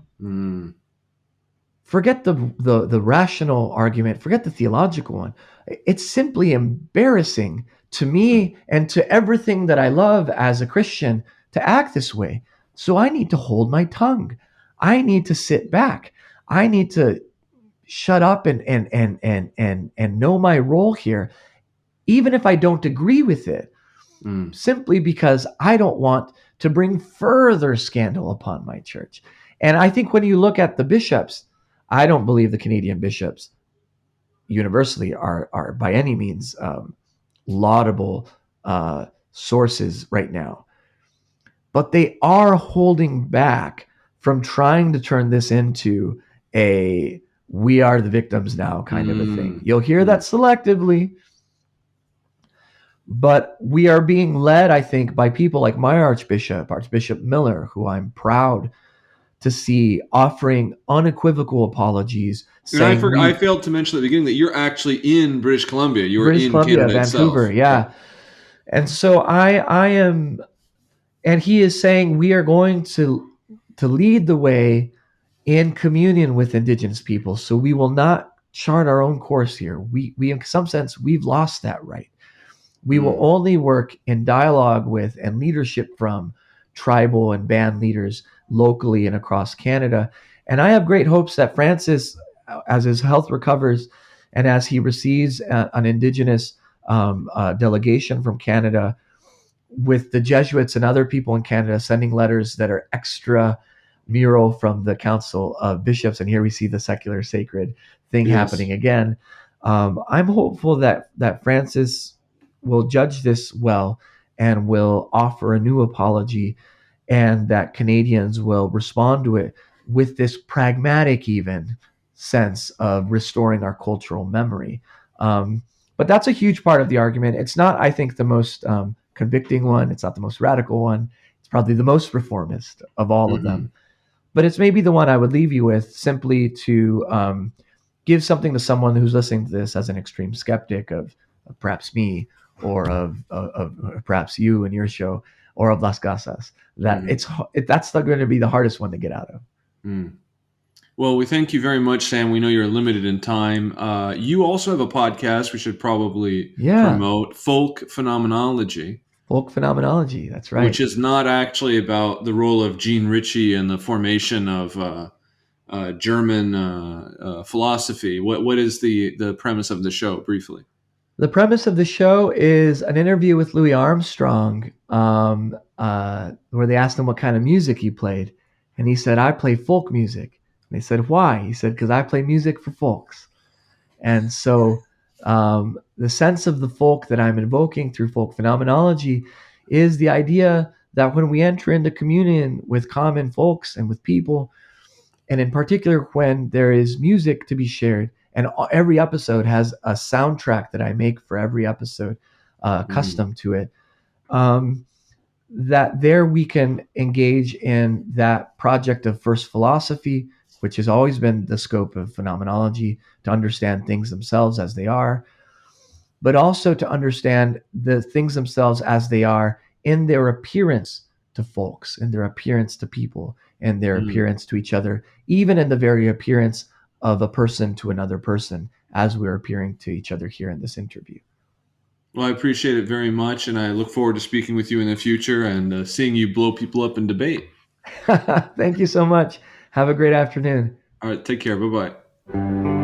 Forget the rational argument, forget the theological one. It's simply embarrassing to me and to everything that I love as a Christian to act this way. So I need to hold my tongue. I need to sit back. I need to shut up and know my role here, even if I don't agree with it, simply because I don't want to bring further scandal upon my church. And I think when you look at the bishops, I don't believe the Canadian bishops universally are by any means laudable sources right now. But they are holding back from trying to turn this into a we are the victims now kind of a thing. You'll hear that selectively. But we are being led, I think, by people like my Archbishop, Archbishop Miller, who I'm proud to see offering unequivocal apologies, And saying I we, failed to mention at the beginning that you're actually in British Columbia. You are British in Columbia, Canada Vancouver, itself. Yeah. yeah. And so I am, and he is saying we are going to lead the way in communion with Indigenous people. So we will not chart our own course here. We in some sense, we've lost that right. We will Mm. only work in dialogue with and leadership from tribal and band leaders locally and across Canada. And I have great hopes that Francis, as his health recovers and as he receives an Indigenous delegation from Canada, with the Jesuits and other people in Canada sending letters that are extra mural from the Council of Bishops, and here we see the secular sacred thing Yes. happening again. I'm hopeful that Francis will judge this well and will offer a new apology, and that Canadians will respond to it with this pragmatic, even sense of restoring our cultural memory. But that's a huge part of the argument. It's not, I think, the most convicting one. It's not the most radical one. It's probably the most reformist of all of Hmm. them. But it's maybe the one I would leave you with, simply to give something to someone who's listening to this as an extreme skeptic of perhaps me, or of perhaps you and your show, or of Las Casas. That Hmm. that's going to be the hardest one to get out of. Mm. Well, we thank you very much, Sam. We know you're limited in time. You also have a podcast we should probably Yeah, promote, Folk Phenomenology, folk phenomenology. That's which right. is not actually about the role of Gene Ritchie and the formation of German philosophy. What is the premise of the show, briefly? The premise of the show is an interview with Louis Armstrong, where they asked him what kind of music he played, and he said, "I play folk music." And they said, "Why?" He said, "Because I play music for folks." And so, the sense of the folk that I'm invoking through folk phenomenology is the idea that when we enter into communion with common folks and with people, and in particular when there is music to be shared, and every episode has a soundtrack that I make for every episode, Mm. custom to it, um, that there we can engage in that project of first philosophy, which has always been the scope of phenomenology, to understand things themselves as they are, but also to understand the things themselves as they are in their appearance to folks, in their appearance to people, and their Mm. appearance to each other, even in the very appearance of a person to another person, as we're appearing to each other here in this interview. Well, I appreciate it very much, and I look forward to speaking with you in the future and seeing you blow people up in debate. Thank you so much. Have a great afternoon. All right, take care. Bye bye.